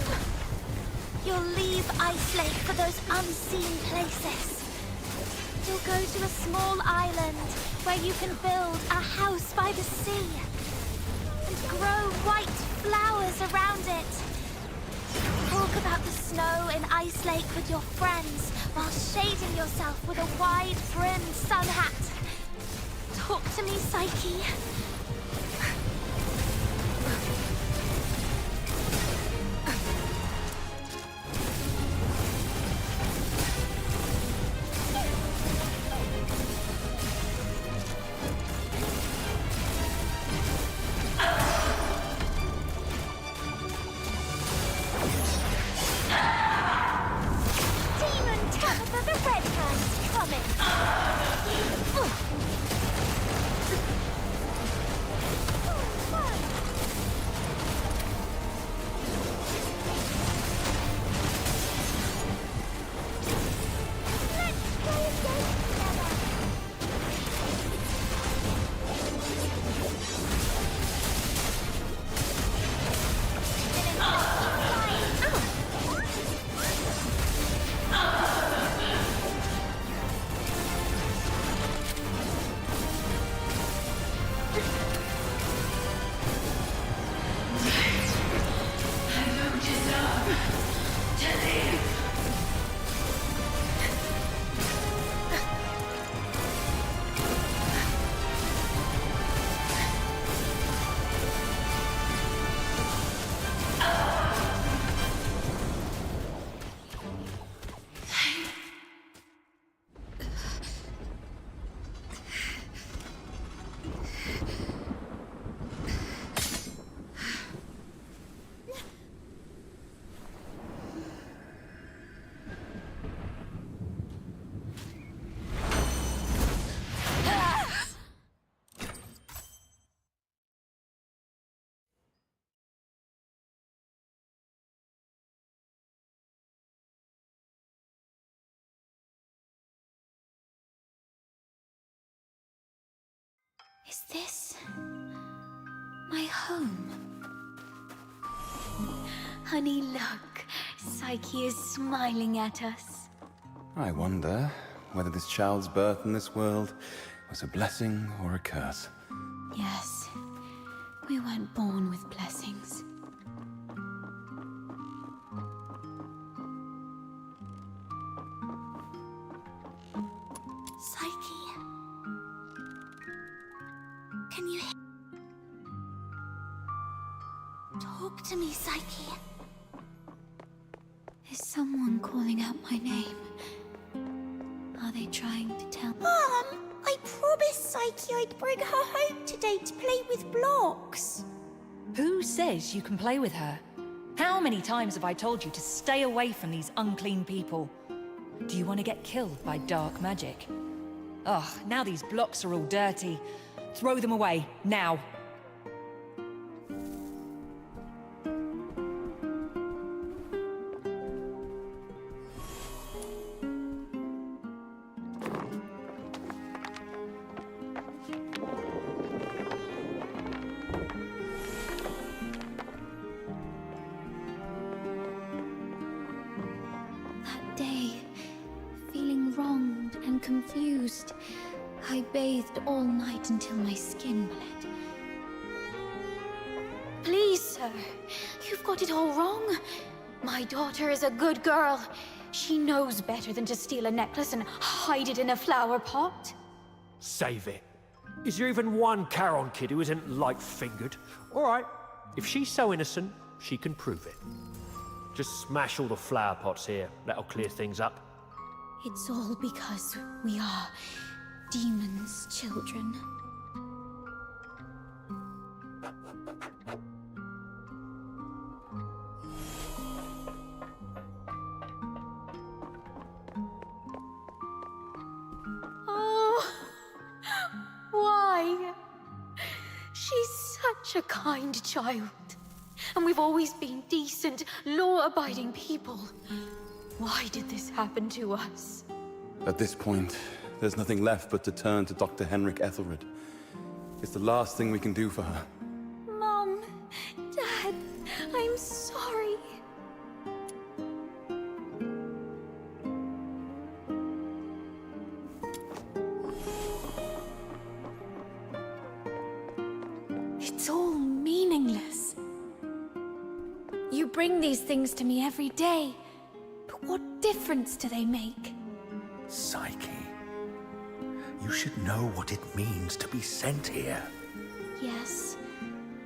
You'll leave Ice Lake for those unseen places. You'll go to a small island where you can build a house by the sea and grow white flowers around it. Talk about the snow in Ice Lake with your friends while shading yourself with a wide-brimmed sun hat. Talk to me, Psyche. Is this my home? Honey, look. Psyche is smiling at us. I wonder whether this child's birth in this world was a blessing or a curse. Yes, we weren't born with blessings. Psyche. Can you hear? Talk to me, Psyche. Is someone calling out my name? Are they trying to tell me? Mom, I promised Psyche I'd bring her home today to play with blocks. Who says you can play with her? How many times have I told you to stay away from these unclean people? Do you want to get killed by dark magic? Ugh, now these blocks are all dirty. Throw them away, now. That day, feeling wronged and confused, I bathed all night until my skin bled. Please, sir, you've got it all wrong. My daughter is a good girl. She knows better than to steal a necklace and hide it in a flower pot. Save it. Is there even one Charon kid who isn't light-fingered? All right, if she's so innocent, she can prove it. Just smash all the flower pots here. That'll clear things up. It's all because we are demons' children. Oh, why? She's such a kind child. And we've always been decent, law-abiding people. Why did this happen to us? At this point, there's nothing left but to turn to Dr. Henrik Ethelred. It's the last thing we can do for her. Mom, I'm sorry. It's all meaningless. You bring these things to me every day, but what difference do they make? Psyche, you should know what it means to be sent here. Yes,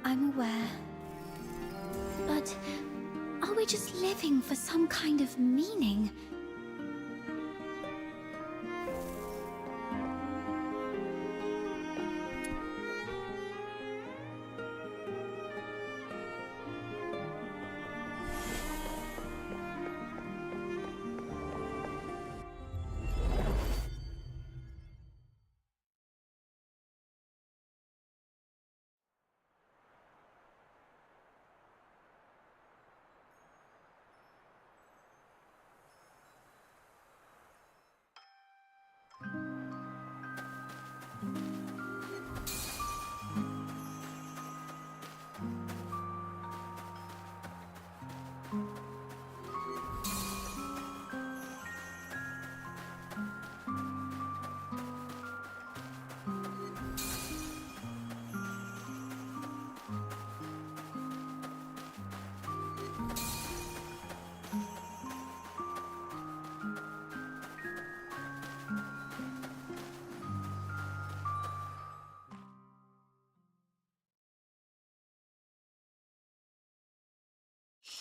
I'm aware. But are we just living for some kind of meaning?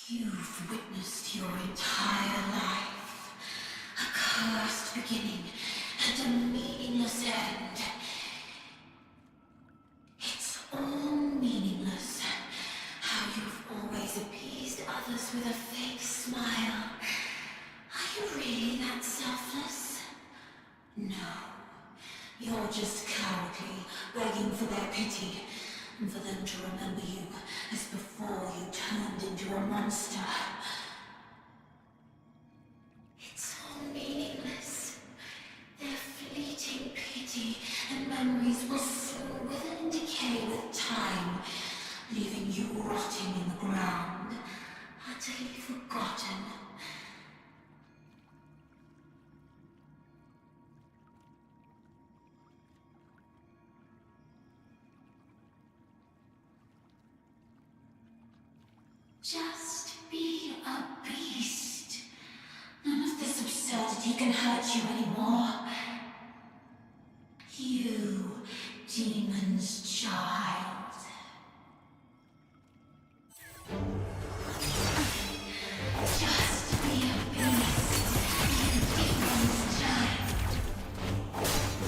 You've witnessed your entire life. A cursed beginning and a meaningless end. It's all meaningless. How you've always appeased others with a fake smile. Are you really that selfless? No. You're just cowardly, begging for their pity, and for them to remember you as before you turned into a monster. It's all meaningless. Their fleeting pity and memories will soon wither and decay with time, leaving you rotting in the ground, utterly forgotten. Just be a beast. None of this absurdity can hurt you anymore. You, demon's child. Just be a beast. You, demon's child.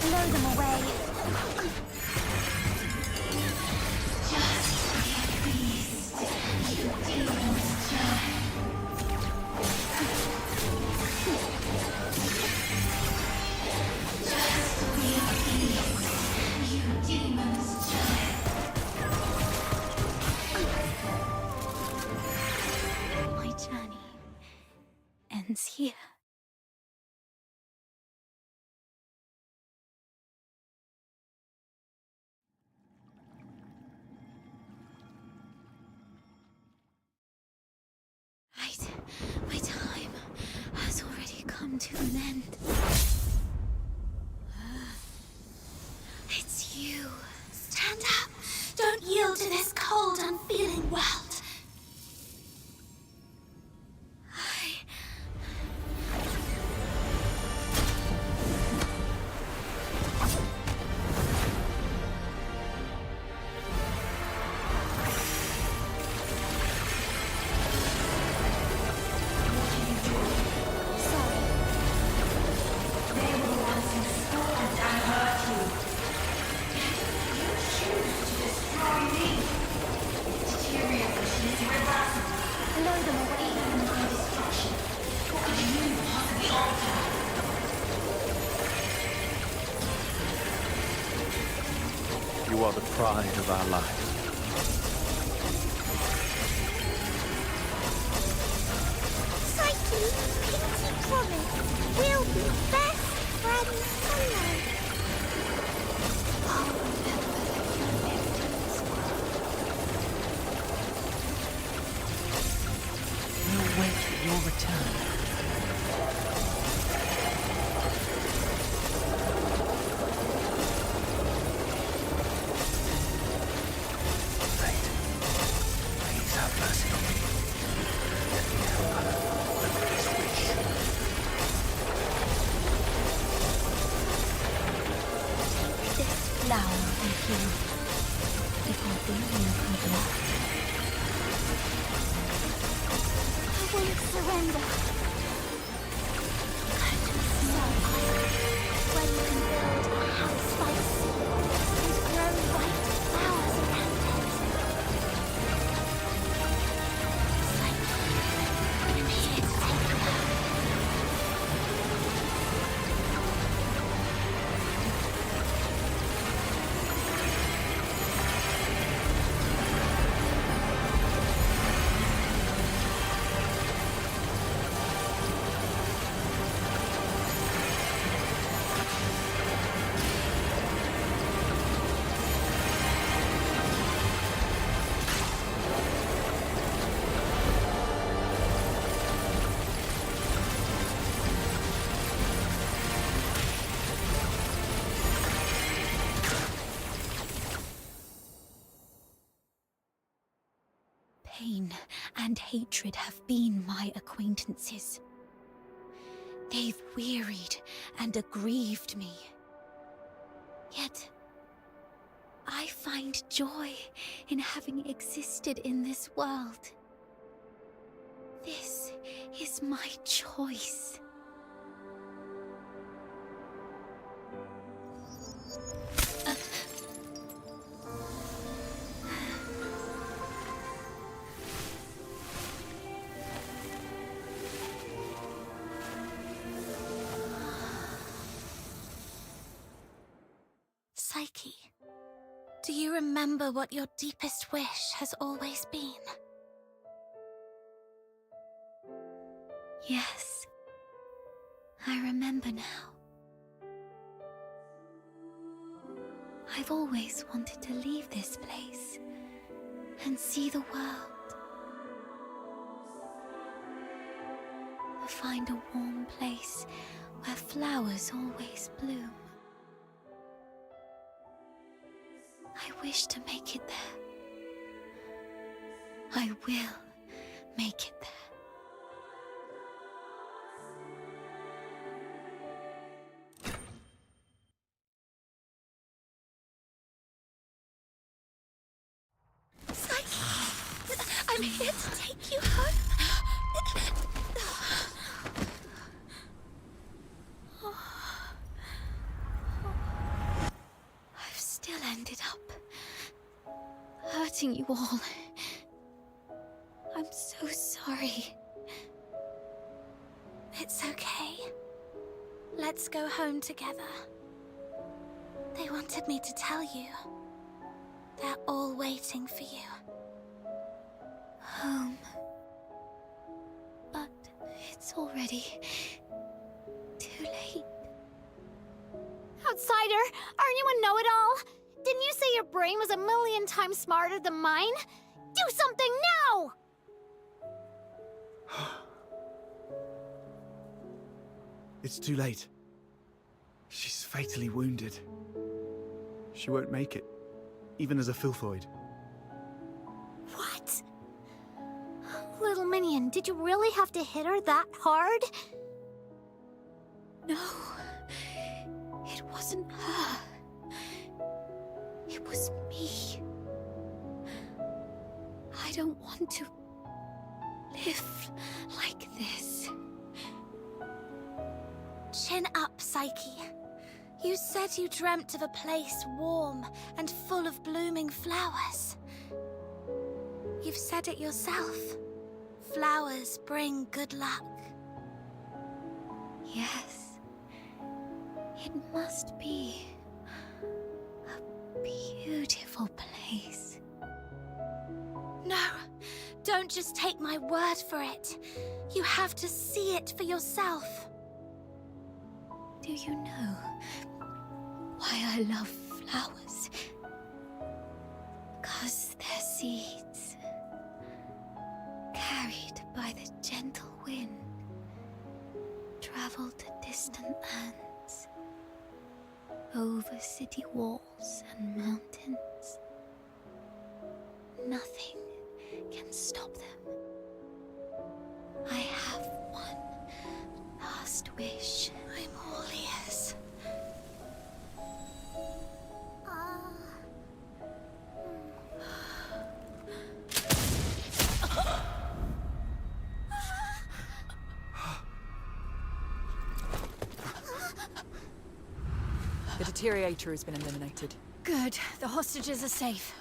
Blow them away. Just be a beast. You, demon's child. Just be a beast. You, demon's child. My journey ends here. My time has already come to an end. It's you. Stand up. Don't yield to this cold, unfeeling world. You are the pride of our lives. Psyche, pinky promise. We'll be best friends for life. I'll remember that you lived in this world. wonder. So where you can build a house by the sea and grow white flowers around it. Psyche, I'm here to take you home. Pain and hatred have been my acquaintances. They've wearied and aggrieved me. Yet, I find joy in having existed in this world. This is my choice. Psyche, do you remember what your deepest wish has always been? Yes, I remember now. I've always wanted to leave this place and see the world. To find a warm place where flowers always bloom. I wish to make it there. I will make it there. I'm here to take you home. I've still ended up hurting you all. I'm so sorry. It's okay. Let's go home together. They wanted me to tell you. They're all waiting for you. Home. But it's already too late. Outsider, aren't you a know-it-all? Didn't you say your brain was 1,000,000 times smarter than mine? Do something now! It's too late. She's fatally wounded. She won't make it, even as a Filthoid. What? Little Minion, did you really have to hit her that hard? No, it wasn't her. It was me. I don't want to live like this. Chin up, Psyche. You said you dreamt of a place warm and full of blooming flowers. You've said it yourself. Flowers bring good luck. Yes, it must be a beautiful place. No, don't just take my word for it. You have to see it for yourself. Do you know why I love flowers? 'Cause they're seeds, carried by the gentle wind, travel to distant lands, over city walls and mountains. Nothing can stop them. I have one last wish. I'm all ears. Deteriorator has been eliminated. Good. The hostages are safe.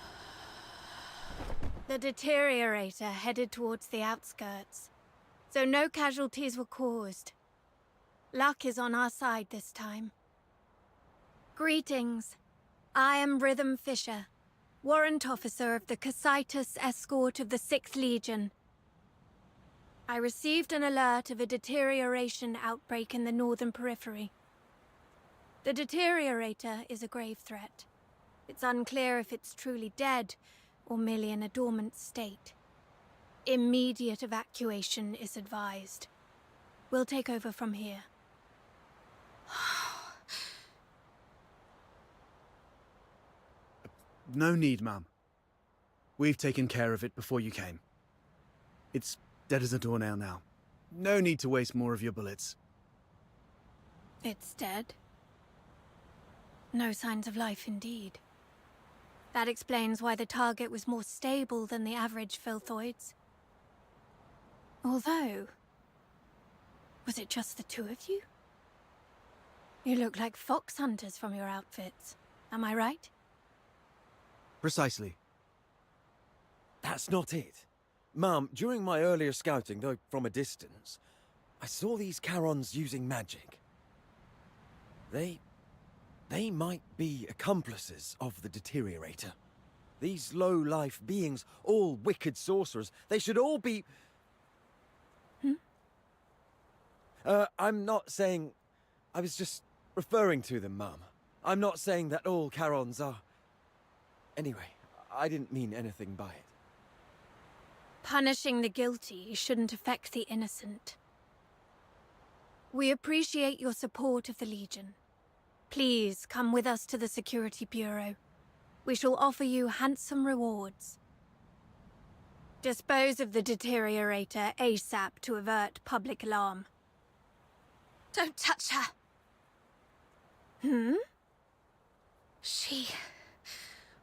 The Deteriorator headed towards the outskirts, so no casualties were caused. Luck is on our side this time. Greetings. I am Rhythm Fisher, Warrant Officer of the Cocytus Escort of the 6th Legion. I received an alert of a deterioration outbreak in the northern periphery. The Deteriorator is a grave threat. It's unclear if it's truly dead or merely in a dormant state. Immediate evacuation is advised. We'll take over from here. No need, ma'am. We've taken care of it before you came. It's dead as a doornail now. No need to waste more of your bullets. It's dead. No signs of life indeed. That explains why the target was more stable than the average filthoids. Although, was it just the two of you? You look like fox hunters from your outfits. Am I right? Precisely. That's not it. Mum, during my earlier scouting, though from a distance, I saw these Charons using magic. They might be accomplices of the Deteriorator. These low-life beings, all wicked sorcerers, they should all be... I'm not saying... I was just referring to them, Mum. I'm not saying that all Charons are... Anyway, I didn't mean anything by it. Punishing the guilty shouldn't affect the innocent. We appreciate your support of the Legion. Please come with us to the Security Bureau. We shall offer you handsome rewards. Dispose of the Deteriorator ASAP to avert public alarm. Don't touch her. She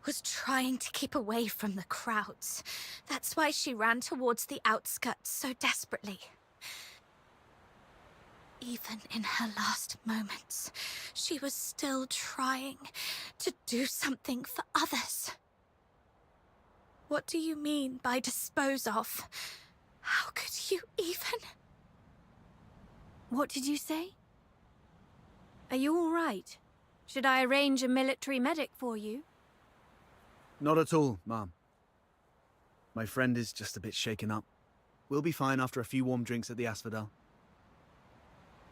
was trying to keep away from the crowds. That's why she ran towards the outskirts so desperately. Even in her last moments, she was still trying to do something for others. What do you mean by dispose of? How could you even? What did you say? Are you all right? Should I arrange a military medic for you? Not at all, ma'am. My friend is just a bit shaken up. We'll be fine after a few warm drinks at the Asphodel.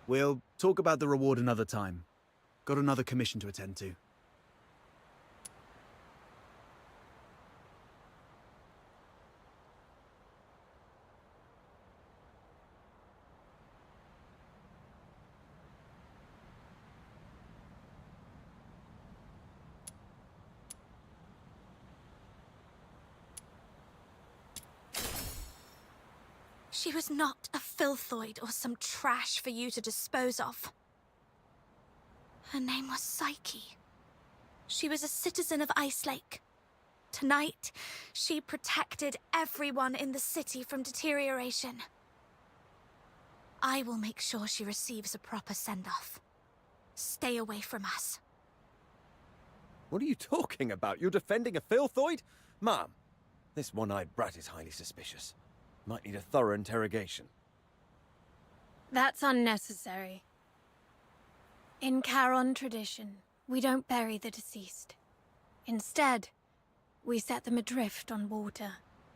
We'll talk about the reward another time. Got another commission to attend to. She was not a filthoid or some trash for you to dispose of. Her name was Psyche. She was a citizen of Ice Lake. Tonight, she protected everyone in the city from deterioration. I will make sure she receives a proper send-off. Stay away from us. What are you talking about? You're defending a filthoid? Ma'am, this one-eyed brat is highly suspicious. Might need a thorough interrogation. That's unnecessary. In Charon tradition, we don't bury the deceased. Instead, we set them adrift on water,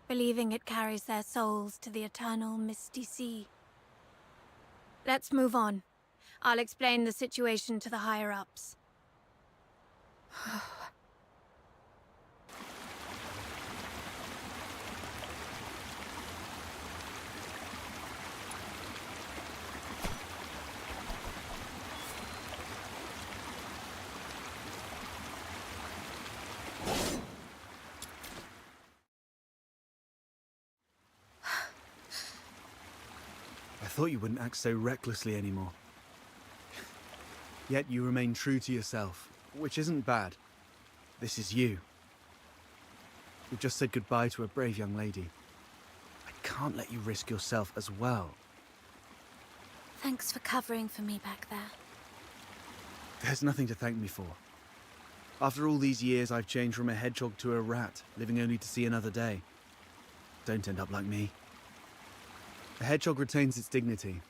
believing it carries their souls to the eternal misty sea. Let's move on. I'll explain the situation to the higher-ups. I thought you wouldn't act so recklessly anymore. Yet you remain true to yourself, which isn't bad. This is you. You've just said goodbye to a brave young lady. I can't let you risk yourself as well. Thanks for covering for me back there. There's nothing to thank me for. After all these years, I've changed from a hedgehog to a rat, living only to see another day. Don't end up like me. A hedgehog retains its dignity,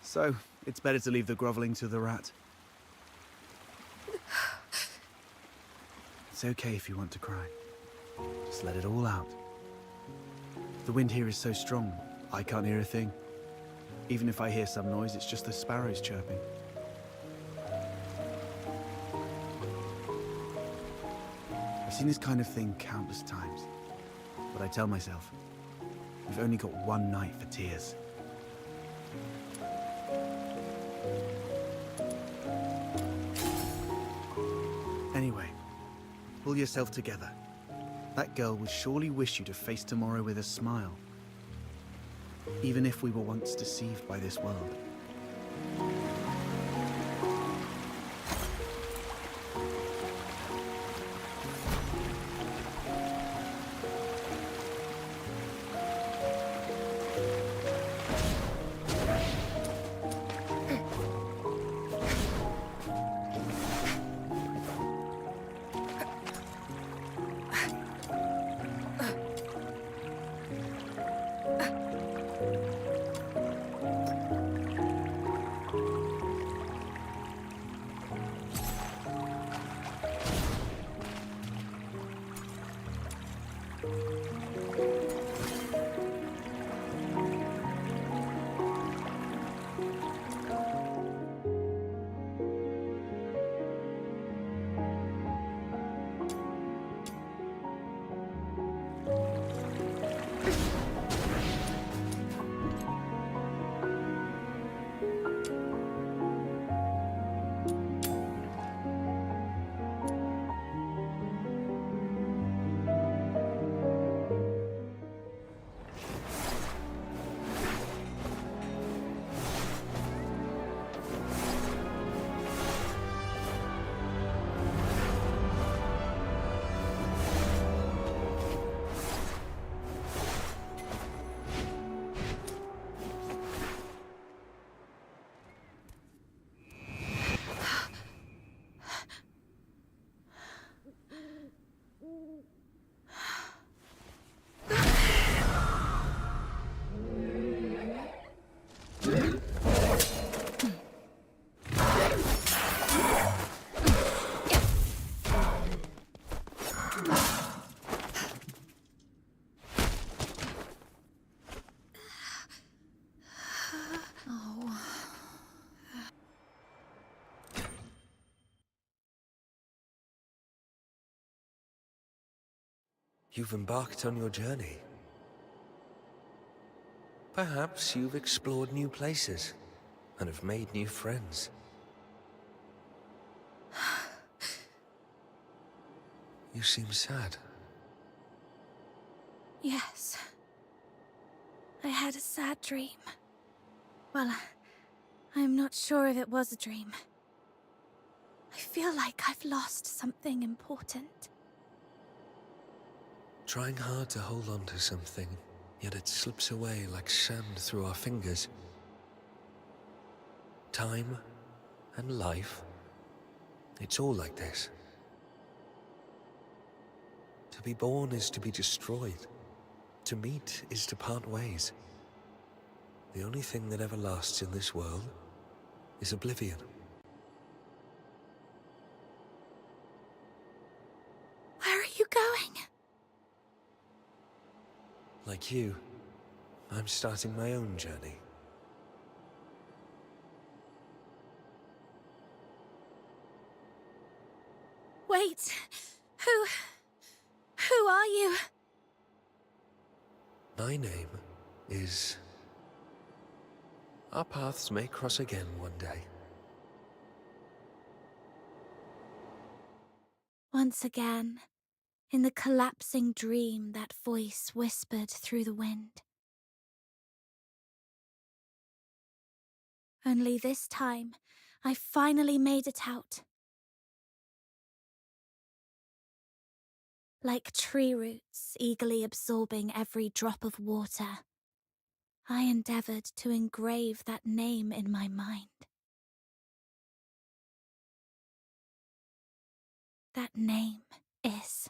so it's better to leave the groveling to the rat. It's okay if you want to cry. Just let it all out. The wind here is so strong, I can't hear a thing. Even if I hear some noise, it's just the sparrows chirping. I've seen this kind of thing countless times, but I tell myself, we've only got one night for tears. Anyway, pull yourself together. That girl would surely wish you to face tomorrow with a smile, even if we were once deceived by this world. You've embarked on your journey. Perhaps you've explored new places and have made new friends. You seem sad. Yes. I had a sad dream. Well, I'm not sure if it was a dream. I feel like I've lost something important. Trying hard to hold on to something, yet it slips away like sand through our fingers. Time and life, it's all like this. To be born is to be destroyed. To meet is to part ways. The only thing that ever lasts in this world is oblivion. Where are you going? Like you, I'm starting my own journey. Wait. Who are you? My name is... Our paths may cross again one day. Once again, in the collapsing dream, that voice whispered through the wind. Only this time, I finally made it out. Like tree roots eagerly absorbing every drop of water, I endeavored to engrave that name in my mind. that name is.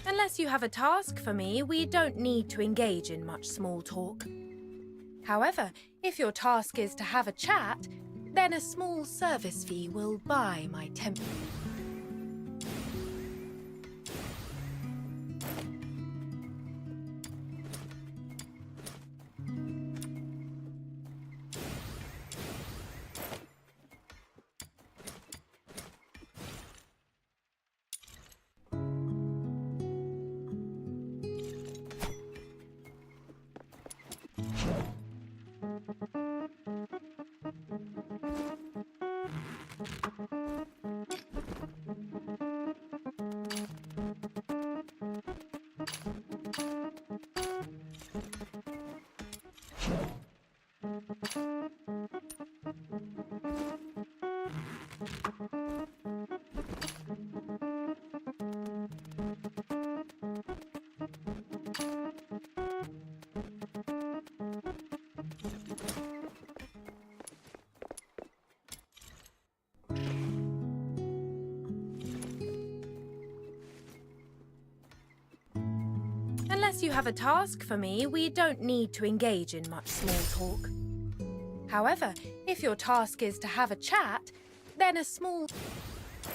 Unless you have a task for me, we don't need to engage in much small talk. However, if your task is to have a chat, then a small service fee will buy my temper. Unless you have a task for me, we don't need to engage in much small talk. However, if your task is to have a chat, then a small...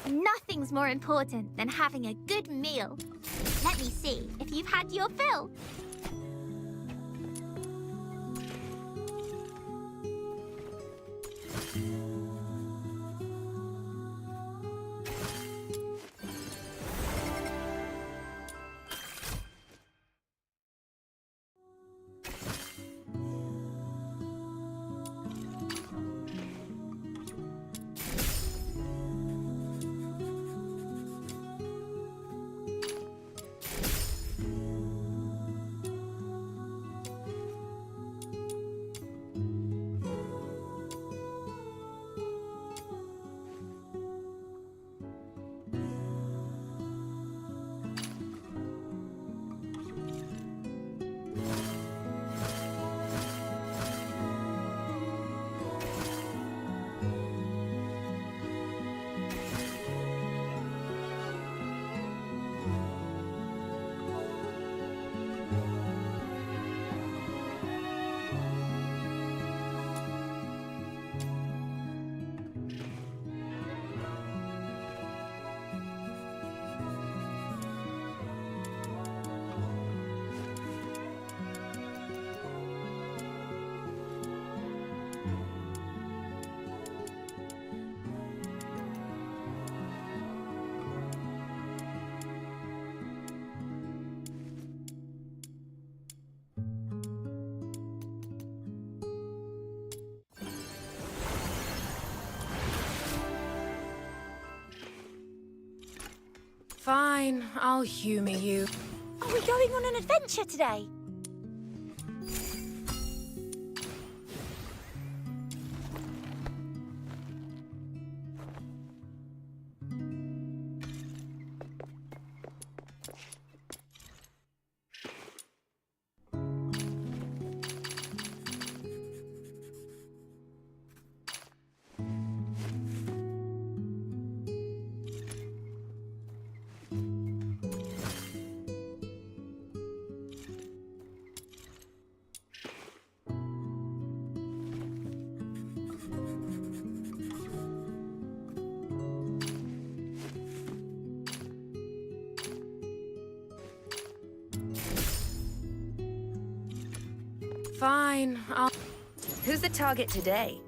Nothing's more important than having a good meal. Let me see if you've had your fill. Fine, I'll humor you. Are we going on an adventure today? Fine, I'll... Who's the target today?